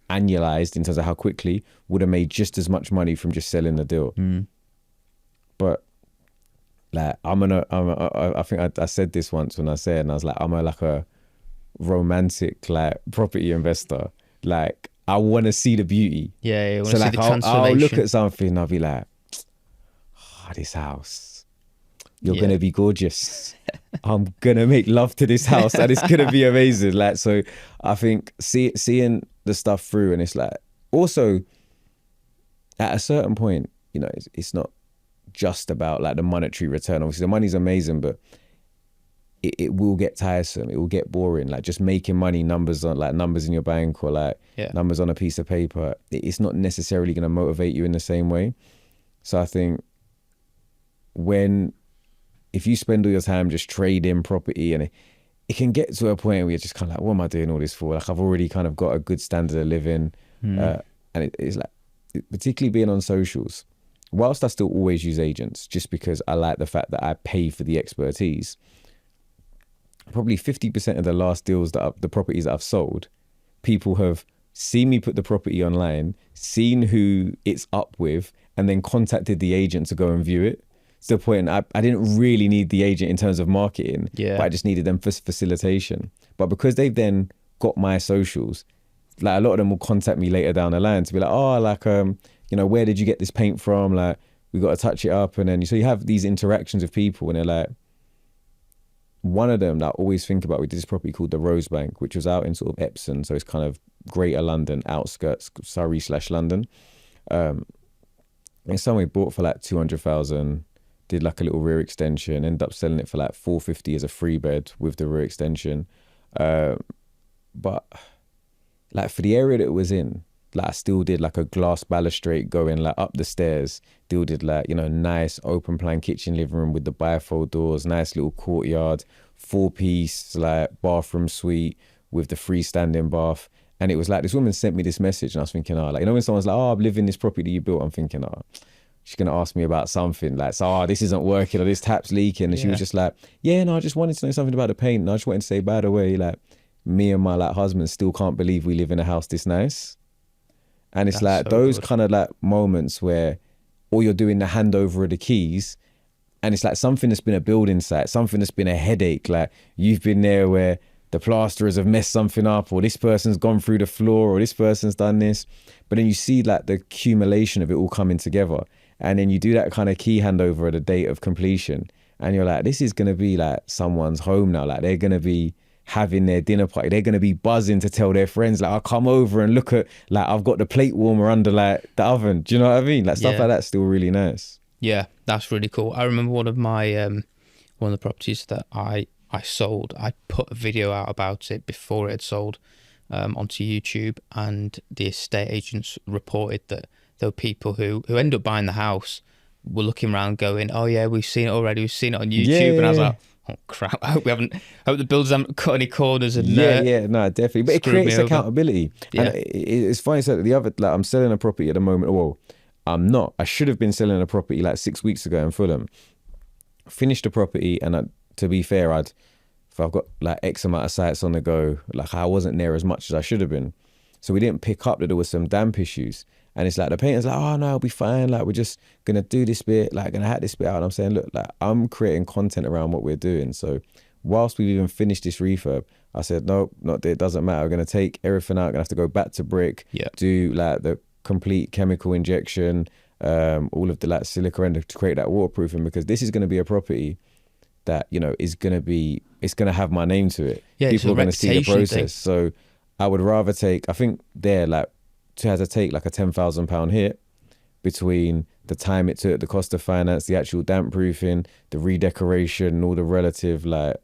annualized in terms of how quickly, would have made just as much money from just selling the deal. But like I think I said this once when I said, and I was like, I'm a romantic like property investor. Like I want to see the beauty. Yeah, so like I'll look at something and I'll be like, this house. You're gonna be gorgeous. I'm gonna make love to this house, and it's gonna be amazing. Like, so I think seeing the stuff through, and it's like also at a certain point, you know, it's not just about like the monetary return. Obviously, the money's amazing, but it will get tiresome. It will get boring. Like just making money, numbers in your bank or like numbers on a piece of paper. It's not necessarily going to motivate you in the same way. So I think if you spend all your time just trading property, and it can get to a point where you're just kind of like, what am I doing all this for? Like I've already kind of got a good standard of living. And it's like, particularly being on socials, whilst I still always use agents just because I like the fact that I pay for the expertise, probably 50% of the last deals the properties that I've sold, people have seen me put the property online, seen who it's up with, and then contacted the agent to go and view it. To the point I didn't really need the agent in terms of marketing, but I just needed them for facilitation. But because they've then got my socials, like a lot of them will contact me later down the line to be like, oh, like, you know, where did you get this paint from? Like, we got to touch it up. And then so you have these interactions with people, and they're like, one of them that I always think about, we did this property called the Rosebank, which was out in sort of Epsom, so it's kind of Greater London, outskirts, Surrey/London. And someone we bought for like 200,000, did like a little rear extension, ended up selling it for like 450 as a 3-bed with the rear extension. But like for the area that it was in, like I still did like a glass balustrade going like up the stairs, still did like, you know, nice open plan kitchen, living room with the bifold doors, nice little courtyard, 4-piece like bathroom suite with the freestanding bath. And it was like, this woman sent me this message, and I was thinking, oh, like, you know, when someone's like, oh, I'm living in this property that you built, I'm thinking, oh, she's going to ask me about something like, so, oh, this isn't working, or this tap's leaking. And she was just like, yeah, no, I just wanted to know something about the paint. And I just wanted to say, by the way, like, me and my like husband still can't believe we live in a house this nice. And it's like so those kind of like moments where all you're doing the handover of the keys, and it's like something that's been a building site, something that's been a headache. Like you've been there where the plasterers have messed something up, or this person's gone through the floor, or this person's done this. But then you see like the accumulation of it all coming together. And then you do that kind of key handover at the date of completion. And you're like, this is going to be like someone's home now. Like they're going to be having their dinner party. They're going to be buzzing to tell their friends, like, I'll come over and look at, like, I've got the plate warmer under like the oven. Do you know what I mean? Like stuff like that's still really nice. Yeah, that's really cool. I remember one of my, one of the properties that I sold, I put a video out about it before it had sold onto YouTube, and the estate agents reported that there were people who ended up buying the house were looking around going, oh yeah, we've seen it already, we've seen it on YouTube. And I was like, oh crap, I hope the builders haven't cut any corners. And no, definitely. But it creates accountability. And it's funny, so the other, like, I'm selling a property at the moment. Well, I'm not. I should have been selling a property like 6 weeks ago in Fulham. Finished the property, and to be fair, I've got like X amount of sites on the go. Like I wasn't there as much as I should have been. So we didn't pick up that there was some damp issues. And it's like the painter's like, oh no, I'll be fine. Like we're just gonna do this bit, like gonna hack this bit out. And I'm saying, look, like I'm creating content around what we're doing. So whilst we've even finished this refurb, I said, no, it doesn't matter. We're gonna take everything out. We're gonna have to go back to brick, do like the complete chemical injection, all of the like silica end to create that waterproofing, because this is gonna be a property that, you know, it's gonna have my name to it. Yeah, people are gonna see the process. Thing. So I would rather take, I think they're like, to have to take like a £10,000 hit between the time it took, the cost of finance, the actual damp proofing, the redecoration, and all the relative, like,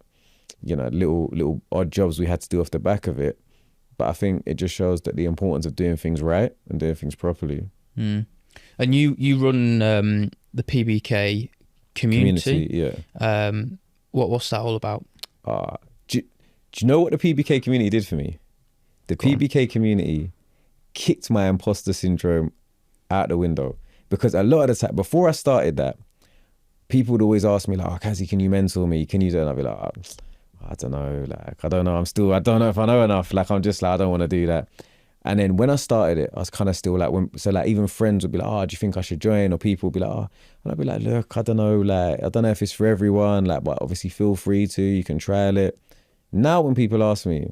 you know, little odd jobs we had to do off the back of it. But I think it just shows that the importance of doing things right and doing things properly. And you run the PBK community. What's that all about? Do you know what the PBK community did for me? The PBK community kicked my imposter syndrome out the window, because a lot of the time before I started that, people would always ask me like, oh, Kazzy, can you mentor me? Can you do it? And I'd be like, oh, I don't know. Like, I don't know. I don't know if I know enough. Like, I'm just like, I don't want to do that. And then when I started it, I was kind of still like, even friends would be like, oh, do you think I should join? Or people would be like, oh, and I'd be like, look, I don't know. Like, I don't know if it's for everyone. Like, but obviously feel free to, you can trial it. Now when people ask me,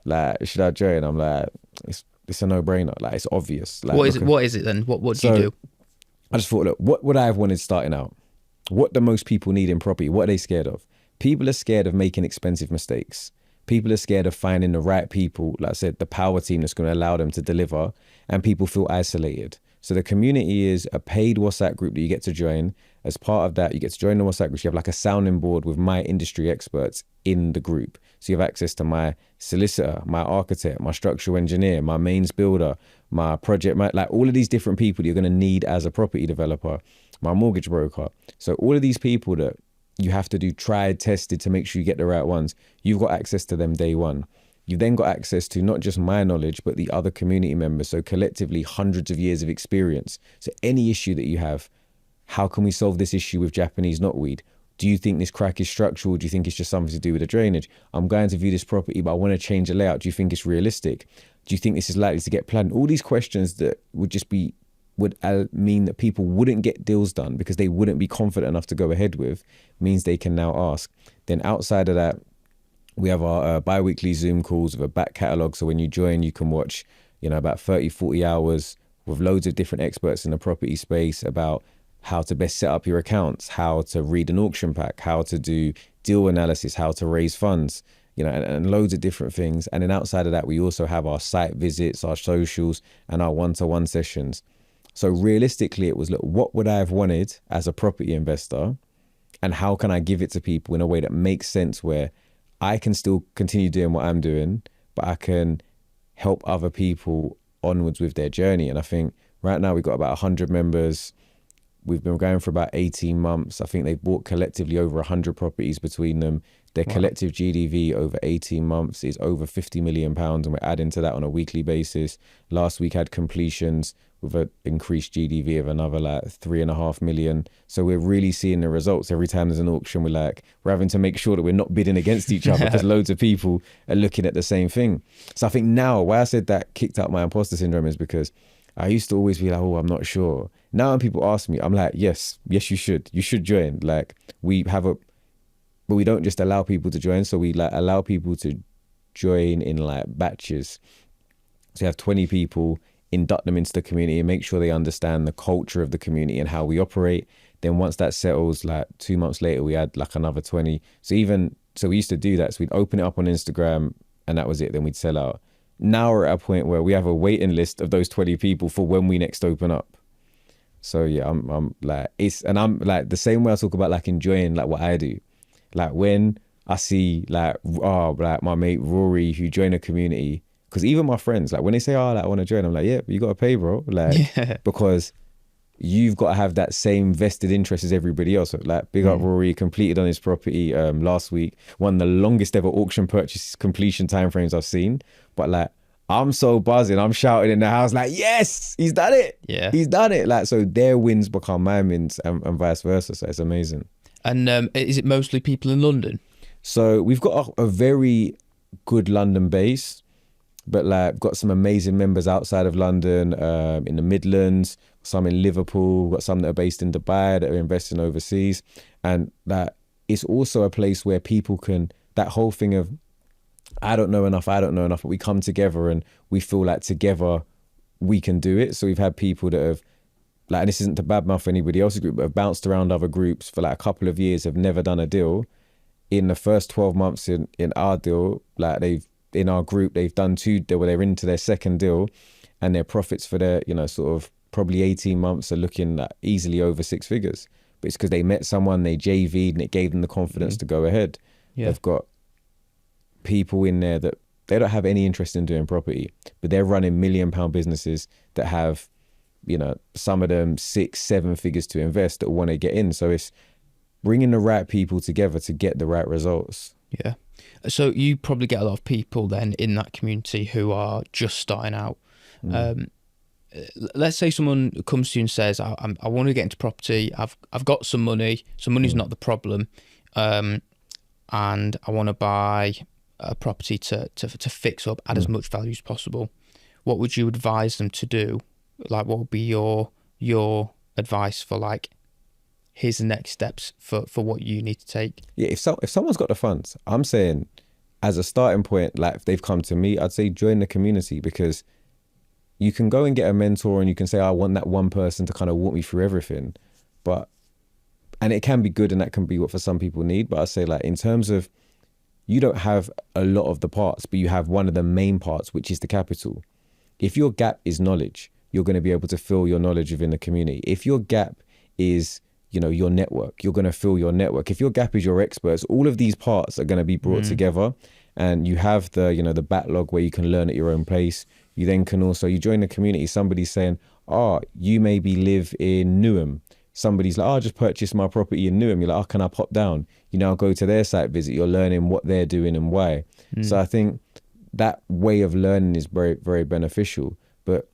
like, should I join? I'm like, it's a no-brainer. Like, it's obvious. Like, what is it then? What do you do? I just thought, look, what would I have wanted starting out? what do most people need in property? What are they scared of? People are scared of making expensive mistakes. People are scared of finding the right people, like I said, the power team that's going to allow them to deliver, and people feel isolated. So the community is a paid WhatsApp group that you get to join. As part of that, you get to join the WhatsApp group. You have like a sounding board with my industry experts in the group. So you have access to my solicitor, my architect, my structural engineer, my mains builder, my project, like all of these different people you're going to need as a property developer, my mortgage broker. So all of these people that you have to do tried, tested to make sure you get the right ones, you've got access to them day one. You've then got access to not just my knowledge, but the other community members. So collectively, hundreds of years of experience. So any issue that you have, how can we solve this issue with Japanese knotweed? Do you think this crack is structural? Do you think it's just something to do with the drainage? I'm going to view this property, but I want to change the layout. Do you think it's realistic? Do you think this is likely to get planned? All these questions that would mean that people wouldn't get deals done because they wouldn't be confident enough to go ahead with, means they can now ask. Then outside of that, we have our bi-weekly Zoom calls with a back catalogue. So when you join, you can watch, about 30, 40 hours with loads of different experts in the property space about how to best set up your accounts, how to read an auction pack, how to do deal analysis, how to raise funds, and loads of different things. And then outside of that, we also have our site visits, our socials, and our one-to-one sessions. So realistically, it was, look, what would I have wanted as a property investor? And how can I give it to people in a way that makes sense where I can still continue doing what I'm doing, but I can help other people onwards with their journey. And I think right now we've got about 100 members. We've been going for about 18 months. I think they've bought collectively over 100 properties between them. Their collective GDV over 18 months is over £50 million, and we're adding to that on a weekly basis. Last week had completions with an increased GDV of another like 3.5 million. So we're really seeing the results. Every time there's an auction, we're having to make sure that we're not bidding against each other because loads of people are looking at the same thing. So I think now why I said that kicked out my imposter syndrome is because I used to always be like, oh, I'm not sure. Now when people ask me, I'm like, yes, you should join. But we don't just allow people to join. So we allow people to join in batches. So you have 20 people, induct them into the community and make sure they understand the culture of the community and how we operate. Then once that settles, 2 months later, we add another 20. So we used to do that. So we'd open it up on Instagram and that was it. Then we'd sell out. Now we're at a point where we have a waiting list of those 20 people for when we next open up. So yeah, I'm the same way I talk about enjoying what I do. When I see my mate Rory who joined a community, because even my friends, when they say, oh, I want to join, I'm like, yeah, but you got to pay, bro. Because you've got to have that same vested interest as everybody else. Big up Rory, completed on his property last week. One of the longest ever auction purchase completion timeframes I've seen. But I'm so buzzing. I'm shouting in the house yes, he's done it. Yeah. He's done it. So their wins become my wins and vice versa. So it's amazing. And is it mostly people in London? So we've got a very good London base, but got some amazing members outside of London, in the Midlands, some in Liverpool, got some that are based in Dubai that are investing overseas. And that it's also a place where people can, that whole thing of, I don't know enough, but we come together and we feel together we can do it. So we've had people that have, and this isn't to badmouth anybody else's group, but have bounced around other groups for a couple of years, have never done a deal. In the first 12 months in our deal, in our group, they've done 2, they're into their second deal, and their profits for their, sort of probably 18 months are looking easily over 6 figures. But it's because they met someone, they JV'd, and it gave them the confidence to go ahead. Yeah. They've got people in there that they don't have any interest in doing property, but they're running £1 million businesses that have, some of them 6, 7 figures to invest that want to get in. So it's bringing the right people together to get the right results. Yeah. So you probably get a lot of people then in that community who are just starting out. Let's say someone comes to you and says, I want to get into property. I've got some money. So money's not the problem. And I want to buy a property to fix up, add as much value as possible. What would you advise them to do? What would be your advice for here's the next steps for what you need to take? Yeah, if someone's got the funds, I'm saying as a starting point, if they've come to me, I'd say join the community, because you can go and get a mentor and you can say, I want that one person to kind of walk me through everything. But and it can be good, and that can be what for some people need. But I say, like, in terms of, you don't have a lot of the parts, but you have one of the main parts, which is the capital. If your gap is knowledge, you're going to be able to fill your knowledge within the community. If your gap is, you know, your network, you're going to fill your network. If your gap is your experts, all of these parts are going to be brought together, and you have the, you know, the backlog where you can learn at your own pace. You then can also, you join the community, somebody's saying, oh, you maybe live in Newham. Somebody's like, oh, I just purchased my property in Newham. You're like, oh, can I pop down? You now go to their site visit. You're learning what they're doing and why. So I think that way of learning is very, very beneficial. But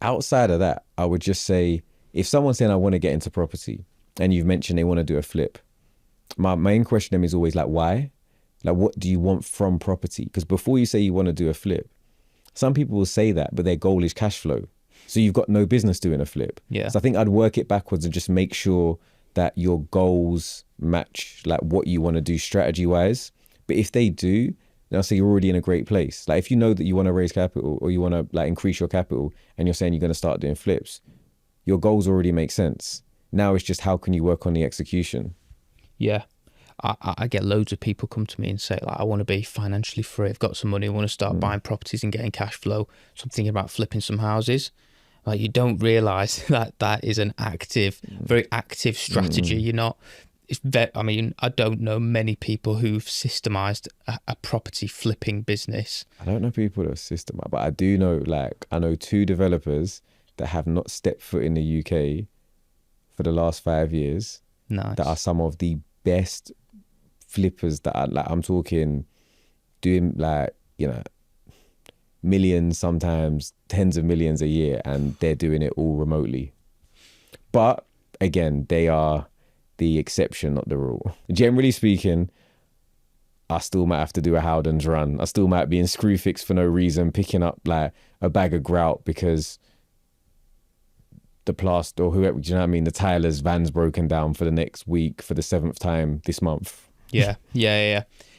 outside of that, I would just say, if someone's saying, I want to get into property, and you've mentioned they want to do a flip, my main question to them is always like, why? Like, what do you want from property? Because before you say you want to do a flip, some people will say that, but their goal is cash flow. So you've got no business doing a flip. Yeah. So I think I'd work it backwards and just make sure that your goals match like what you want to do strategy wise. But if they do, then I'll say you're already in a great place. Like if you know that you want to raise capital, or you want to like increase your capital, and you're saying you're going to start doing flips, your goals already make sense. Now it's just how can you work on the execution? Yeah. I get loads of people come to me and say, like, I want to be financially free. I've got some money. I want to start buying properties and getting cash flow. So I'm thinking about flipping some houses. Like, you don't realise that that is an active, very active strategy. You're not, I mean, I don't know many people who've systemised a property flipping business. I don't know people that have systemised, but I do know, like, I know 2 developers that have not stepped foot in the UK for the last 5 years. Nice. That are some of the best flippers that are, like, I'm talking doing, like, you know, millions, sometimes tens of millions a year, and they're doing it all remotely. But again, they are the exception, not the rule. Generally speaking, I still might have to do a Howden's run. I still might be in Screwfix for no reason, picking up like a bag of grout because the plaster or whoever, do you know what I mean? The tiler's van's broken down for the next week for the 7th time this month. Yeah.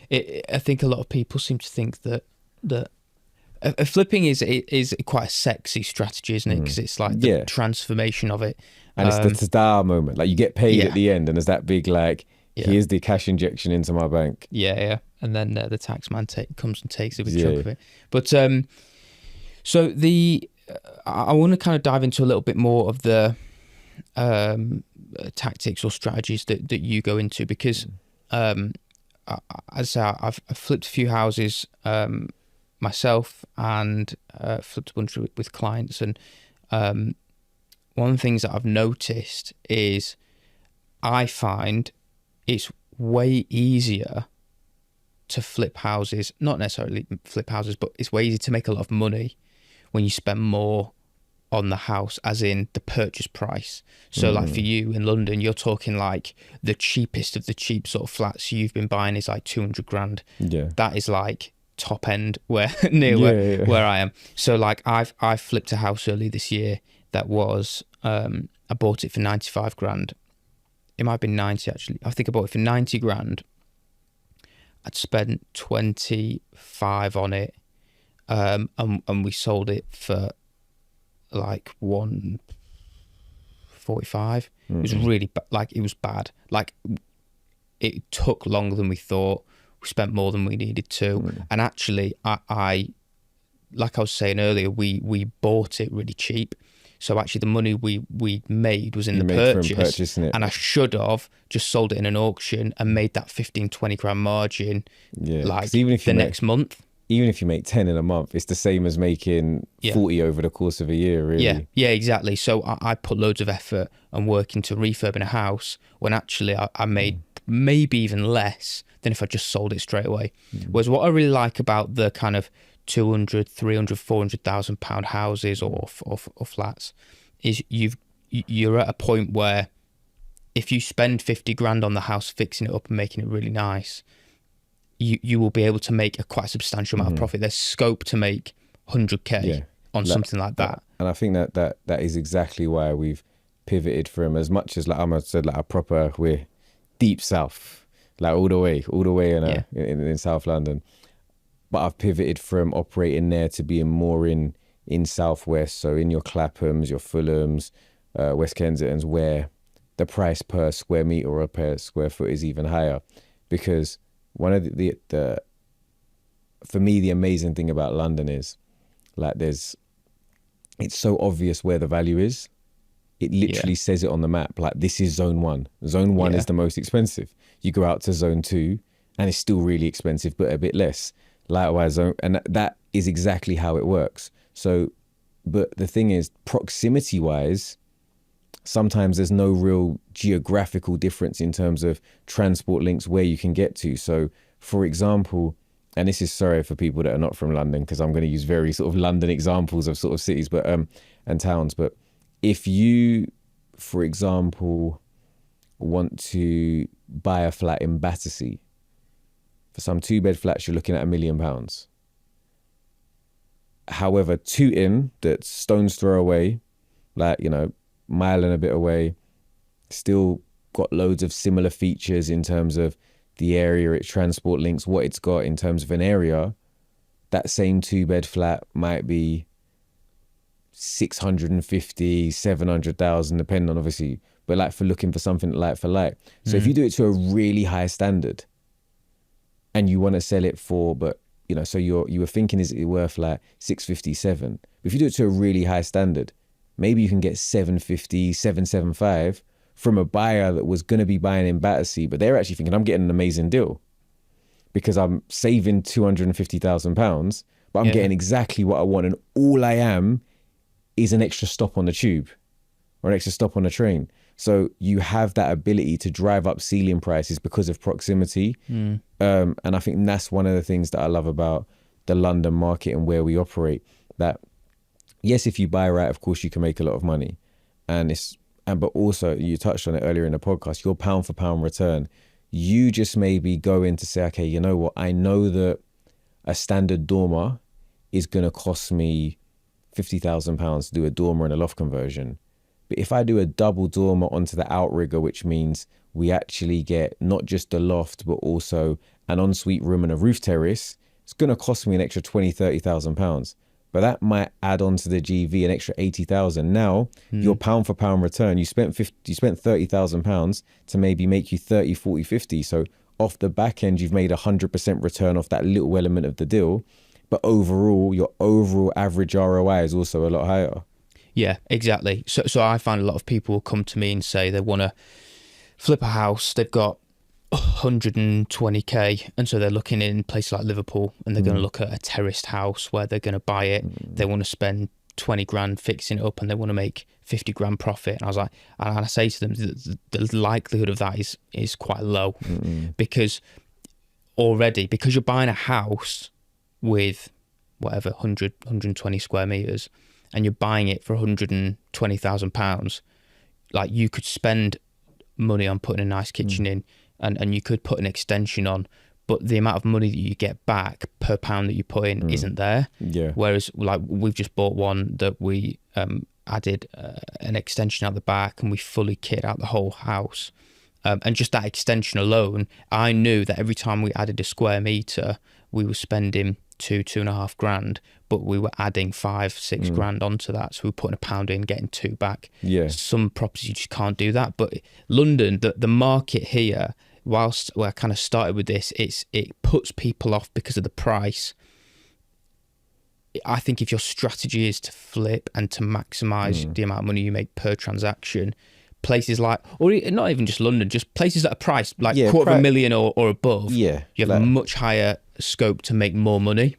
I think a lot of people seem to think that flipping is quite a sexy strategy, isn't it? Because it's like the transformation of it. And it's the ta-da moment. Like, you get paid Yeah. at the end, and there's that big, like, here's the cash injection into my bank. Yeah. And then the tax man comes and takes a big chunk of it. But so I want to kind of dive into a little bit more of the tactics or strategies that you go into, because as I say, I've flipped a few houses myself, and flipped a bunch with clients, and one of the things that I've noticed is I find it's way easier to flip houses, not necessarily flip houses, but it's way easier to make a lot of money when you spend more on the house, as in the purchase price. So like for you in London, you're talking like the cheapest of the cheap sort of flats you've been buying is like 200 grand. Yeah. That is like top end where I am. So like I flipped a house early this year that was I bought it for 95 grand. It might have been 90 actually. I think I bought it for 90 grand. I'd spent 25 on it, and we sold it for like 145. It was really it was bad. Like, it took longer than we thought. We spent more than we needed to, and actually, I like I was saying earlier, we bought it really cheap. So actually, the money we made was in the purchase, and I should have just sold it in an auction and made that 15-20 grand margin. Yeah, like even if next month. Even if you make 10 in a month, it's the same as making 40 over the course of a year, really. Yeah, exactly. So I put loads of effort and work into refurbing a house when actually I made maybe even less than if I just sold it straight away. Whereas what I really like about the kind of 200, 300, 400,000 pound houses or flats is you're at a point where if you spend 50 grand on the house fixing it up and making it really nice, you will be able to make a quite substantial amount of profit. There's scope to make 100k on something like that. And I think that is exactly why we've pivoted from, as much as like Amma said, like we're deep south, like all the way in South London. But I've pivoted from operating there to being more in southwest. So in your Claphams, your Fulhams, West Kensingtons, where the price per square meter or per square foot is even higher, because one of the for me, the amazing thing about London is like it's so obvious where the value is. It literally says it on the map. Like, this is zone one. Zone one is the most expensive. You go out to zone two and it's still really expensive, but a bit less. Likewise, and that is exactly how it works. So, but the thing is, proximity wise, sometimes there's no real geographical difference in terms of transport links where you can get to. So, for example, and this is sorry for people that are not from London, because I'm going to use very sort of London examples of sort of cities, but and towns. But if you, for example, want to buy a flat in Battersea, for some 2-bed flats, you're looking at £1 million. However, Tooting, that's stone's throw away, like, you know, mile and a bit away, still got loads of similar features in terms of the area, its transport links, what it's got in terms of an area. That same 2-bed flat might be 650, 700,000, depending on obviously, but like for looking for something like for like. So if you do it to a really high standard and you want to sell it for, but you know, so you were thinking, is it worth like 657? If you do it to a really high standard, maybe you can get 750, 775 from a buyer that was going to be buying in Battersea, but they're actually thinking, I'm getting an amazing deal because I'm saving £250,000, but I'm getting exactly what I want. And all I am is an extra stop on the tube or an extra stop on the train. So you have that ability to drive up ceiling prices because of proximity. And I think that's one of the things that I love about the London market and where we operate, that yes, if you buy right, of course you can make a lot of money. But also, you touched on it earlier in the podcast, your pound for pound return, you just maybe go in to say, okay, you know what? I know that a standard dormer is going to cost me £50,000 to do a dormer and a loft conversion. But if I do a double dormer onto the outrigger, which means we actually get not just the loft, but also an ensuite room and a roof terrace, it's going to cost me an extra £20,000, £30,000. But that might add on to the GV an extra 80,000. Now, your pound for pound return, you spent £30,000 to maybe make you 30, 40, 50. So off the back end, you've made 100% return off that little element of the deal. But overall, your overall average ROI is also a lot higher. Yeah, exactly. So I find a lot of people will come to me and say they want to flip a house. They've got 120k, and so they're looking in places like Liverpool, and they're going to look at a terraced house where they're going to buy it. They want to spend 20 grand fixing it up, and they want to make 50 grand profit. And I was like, and I say to them, the likelihood of that is quite low, because you're buying a house with whatever 120 square meters, and you're buying it for £120,000. Like, you could spend money on putting a nice kitchen in, and you could put an extension on, but the amount of money that you get back per pound that you put in isn't there. Yeah. Whereas, like, we've just bought one that we added an extension out the back, and we fully kitted out the whole house. And just that extension alone, I knew that every time we added a square meter, we were spending two and a half grand, but we were adding 5-6 grand onto that. So we were putting £1 in, getting 2 back. Yeah. Some properties you just can't do that. But London, the market here, whilst I kind of started with this, it puts people off because of the price. I think if your strategy is to flip and to maximise the amount of money you make per transaction, places like, or not even just London, just places that are priced like $250,000 or above, you have a much higher scope to make more money.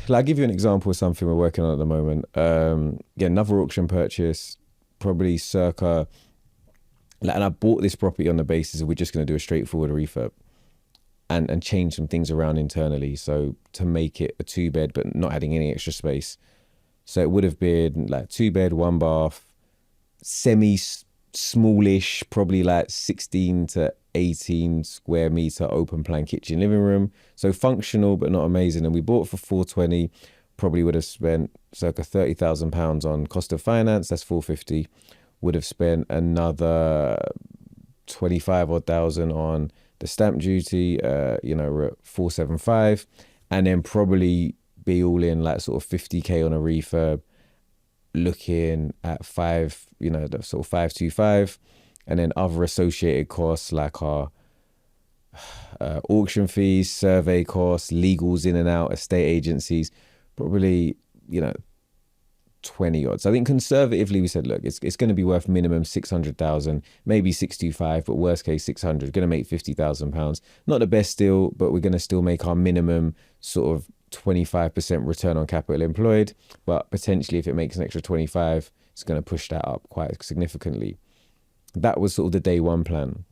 I'll give you an example of something we're working on at the moment. Another auction purchase, probably circa, and I bought this property on the basis of we're just going to do a straightforward refurb and change some things around internally, so to make it a 2-bed but not adding any extra space. So it would have been like 2-bed, 1 bath, smallish, probably like 16 to 18 square meter open plan kitchen living room, so functional but not amazing. And we bought for 420, probably would have spent circa £30,000 on cost of finance, that's 450, would have spent another 25 odd thousand on the stamp duty, we're at 475, and then probably be all in like sort of 50k on a refurb, looking at the sort of 525, and then other associated costs like our auction fees, survey costs, legals in and out, estate agencies, probably, 20 odds. I think conservatively we said, look, it's going to be worth minimum 600,000, maybe 65, but worst case 600, going to make 50,000 pounds. Not the best deal, but we're going to still make our minimum sort of 25% return on capital employed, but potentially if it makes an extra 25, it's going to push that up quite significantly. That was sort of the day one plan.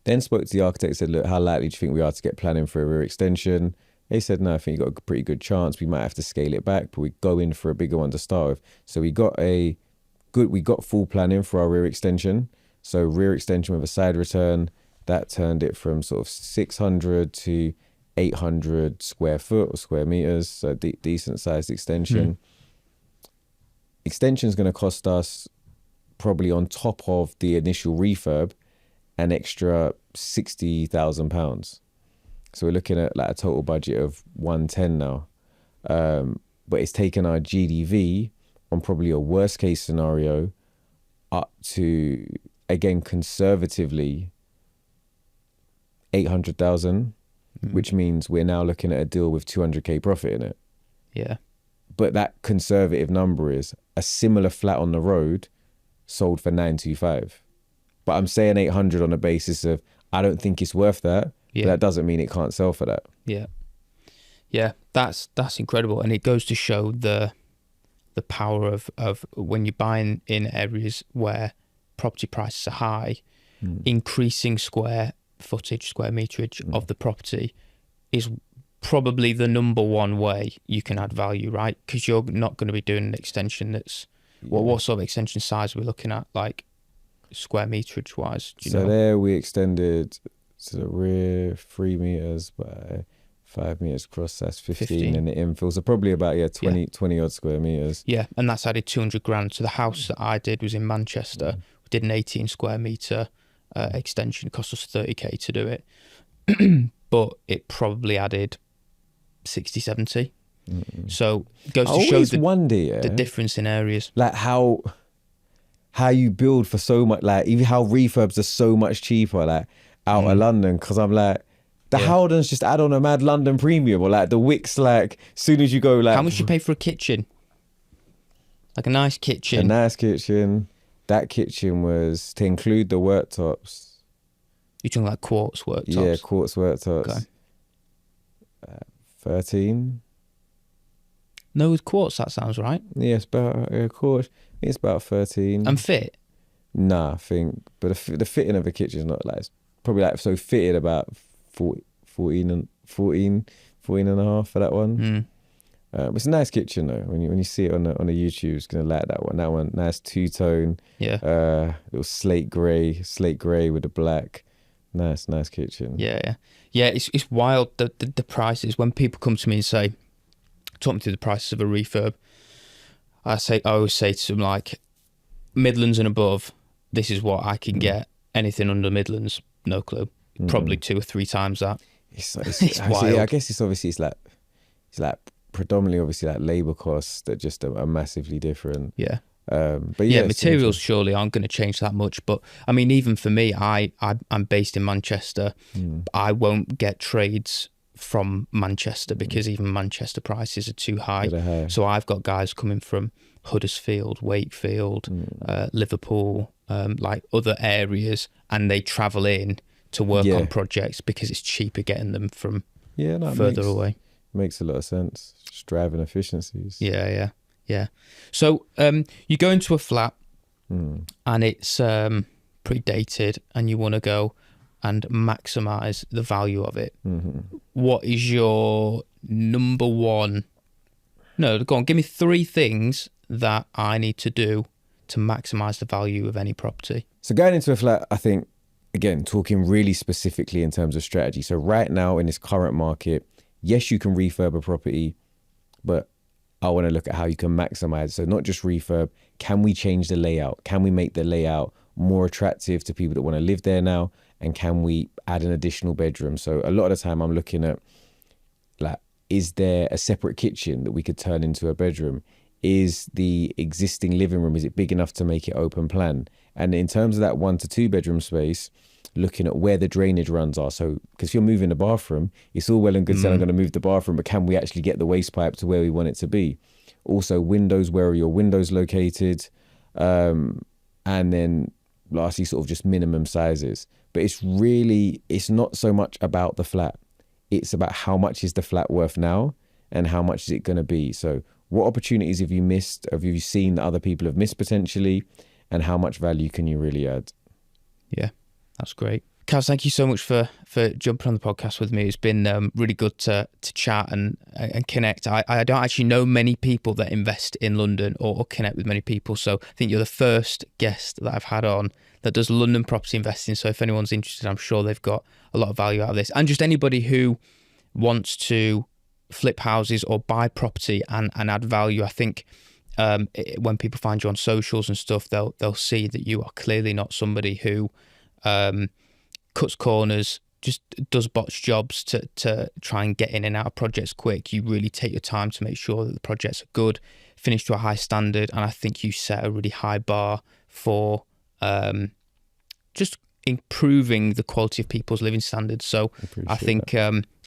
Then spoke to the architect, said, look, how likely do you think we are to get planning for a rear extension? They said, no, I think you got a pretty good chance. We might have to scale it back, but we go in for a bigger one to start with. So we got full planning for our rear extension. So rear extension with a side return, that turned it from sort of 600 to 800 square foot or square meters. So decent sized extension. Extension is going to cost us probably on top of the initial refurb an extra £60,000. So we're looking at like a total budget of 110 now. But it's taken our GDV on probably a worst case scenario up to, again, conservatively 800,000, which means we're now looking at a deal with 200k profit in it. Yeah. But that conservative number is a similar flat on the road sold for 925. But I'm saying 800 on the basis of I don't think it's worth that. Yeah. But that doesn't mean it can't sell for that. Yeah. Yeah, that's incredible. And it goes to show the power of when you're buying in areas where property prices are high, increasing square footage, square meterage of the property is probably the number one way you can add value, right? Because you're not going to be doing an extension that's, what sort of extension size are we looking at, like square meterage wise? Do you know? There we extended to the rear 3 meters by 5 meters across, that's 15 in the infill. So probably about 20 odd square meters. Yeah, and that's added 200 grand. So the house that I did was in Manchester. We did an 18 square meter extension. It cost us 30k to do it. But it probably added 60, 70. So it goes to show the difference in areas. Like how you build for so much, like even how refurbs are so much cheaper, like out of London. Because I'm like, the Howdens just add on a mad London premium, or like the Wicks, like soon as you go, like how much you pay for a kitchen? Like a nice kitchen. A nice kitchen. That kitchen was to include the worktops. You're talking like quartz worktops? Yeah, quartz worktops. Okay. 13. No, with quartz, that sounds right. Yeah, it's about quartz. I think it's about 13. And fit? Nah, I think, but the fitting of a kitchen is not like, it's probably like, so fitted about 14 and a half for that one. It's a nice kitchen though. When you see it on the YouTube, it's gonna like that one. That one, nice two-tone. Yeah. Little slate grey with the black. Nice kitchen. Yeah. It's wild the prices. When people come to me and say, talk me through the prices of a refurb, I always say to them, like, Midlands and above, this is what I can get. Anything under Midlands, no clue. Probably 2 or 3 times that. It's wild. I guess it's like predominantly obviously like labour costs that just are massively different. Yeah. But yeah, materials surely aren't going to change that much. But I mean, even for me, I'm based in Manchester. I won't get trades from Manchester because even Manchester prices are too high. So I've got guys coming from Huddersfield, Wakefield, Liverpool, like other areas, and they travel in to work on projects because it's cheaper getting them from further away. Makes a lot of sense. Just driving efficiencies. Yeah. So you go into a flat and it's pretty dated and you want to go and maximise the value of it. What is your number one? No, go on, give me 3 things that I need to do to maximise the value of any property. So going into a flat, I think, again, talking really specifically in terms of strategy. So right now in this current market, yes, you can refurb a property, but I want to look at how you can maximize. So not just refurb, can we change the layout? Can we make the layout more attractive to people that want to live there now? And can we add an additional bedroom? So a lot of the time I'm looking at, like, is there a separate kitchen that we could turn into a bedroom? is the existing living room, is it big enough to make it open plan? And in terms of that 1 to 2 bedroom space, looking at where the drainage runs are. So, because if you're moving the bathroom, it's all well and good saying I'm going to move the bathroom, but can we actually get the waste pipe to where we want it to be? Also, windows, where are your windows located? And then lastly, sort of just minimum sizes. But it's not so much about the flat. It's about how much is the flat worth now and how much is it going to be. So what opportunities have you missed? Have you seen that other people have missed potentially? And how much value can you really add? Yeah, that's great. Kaz, thank you so much for jumping on the podcast with me. It's been really good to chat and connect. I don't actually know many people that invest in London or connect with many people. So I think you're the first guest that I've had on that does London property investing. So if anyone's interested, I'm sure they've got a lot of value out of this. And just anybody who wants to flip houses or buy property and add value, I think when people find you on socials and stuff, they'll see that you are clearly not somebody who cuts corners, just does botch jobs to try and get in and out of projects quick. You really take your time to make sure that the projects are good, finished to a high standard, and I think you set a really high bar for just improving the quality of people's living standards. So I think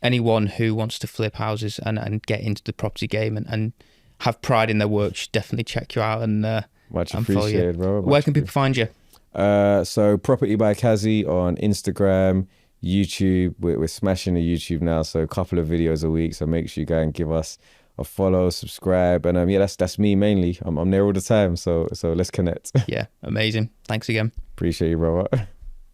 anyone who wants to flip houses and get into the property game and have pride in their work should definitely check you out and much and follow you. appreciated, bro. Where can people find you? So Property by Kazy on Instagram, YouTube. We're smashing the YouTube now, so a couple of videos a week. So make sure you go and give us a follow, subscribe, and yeah, that's me mainly. I'm there all the time, so let's connect. Yeah, amazing. Thanks again. Appreciate you, bro.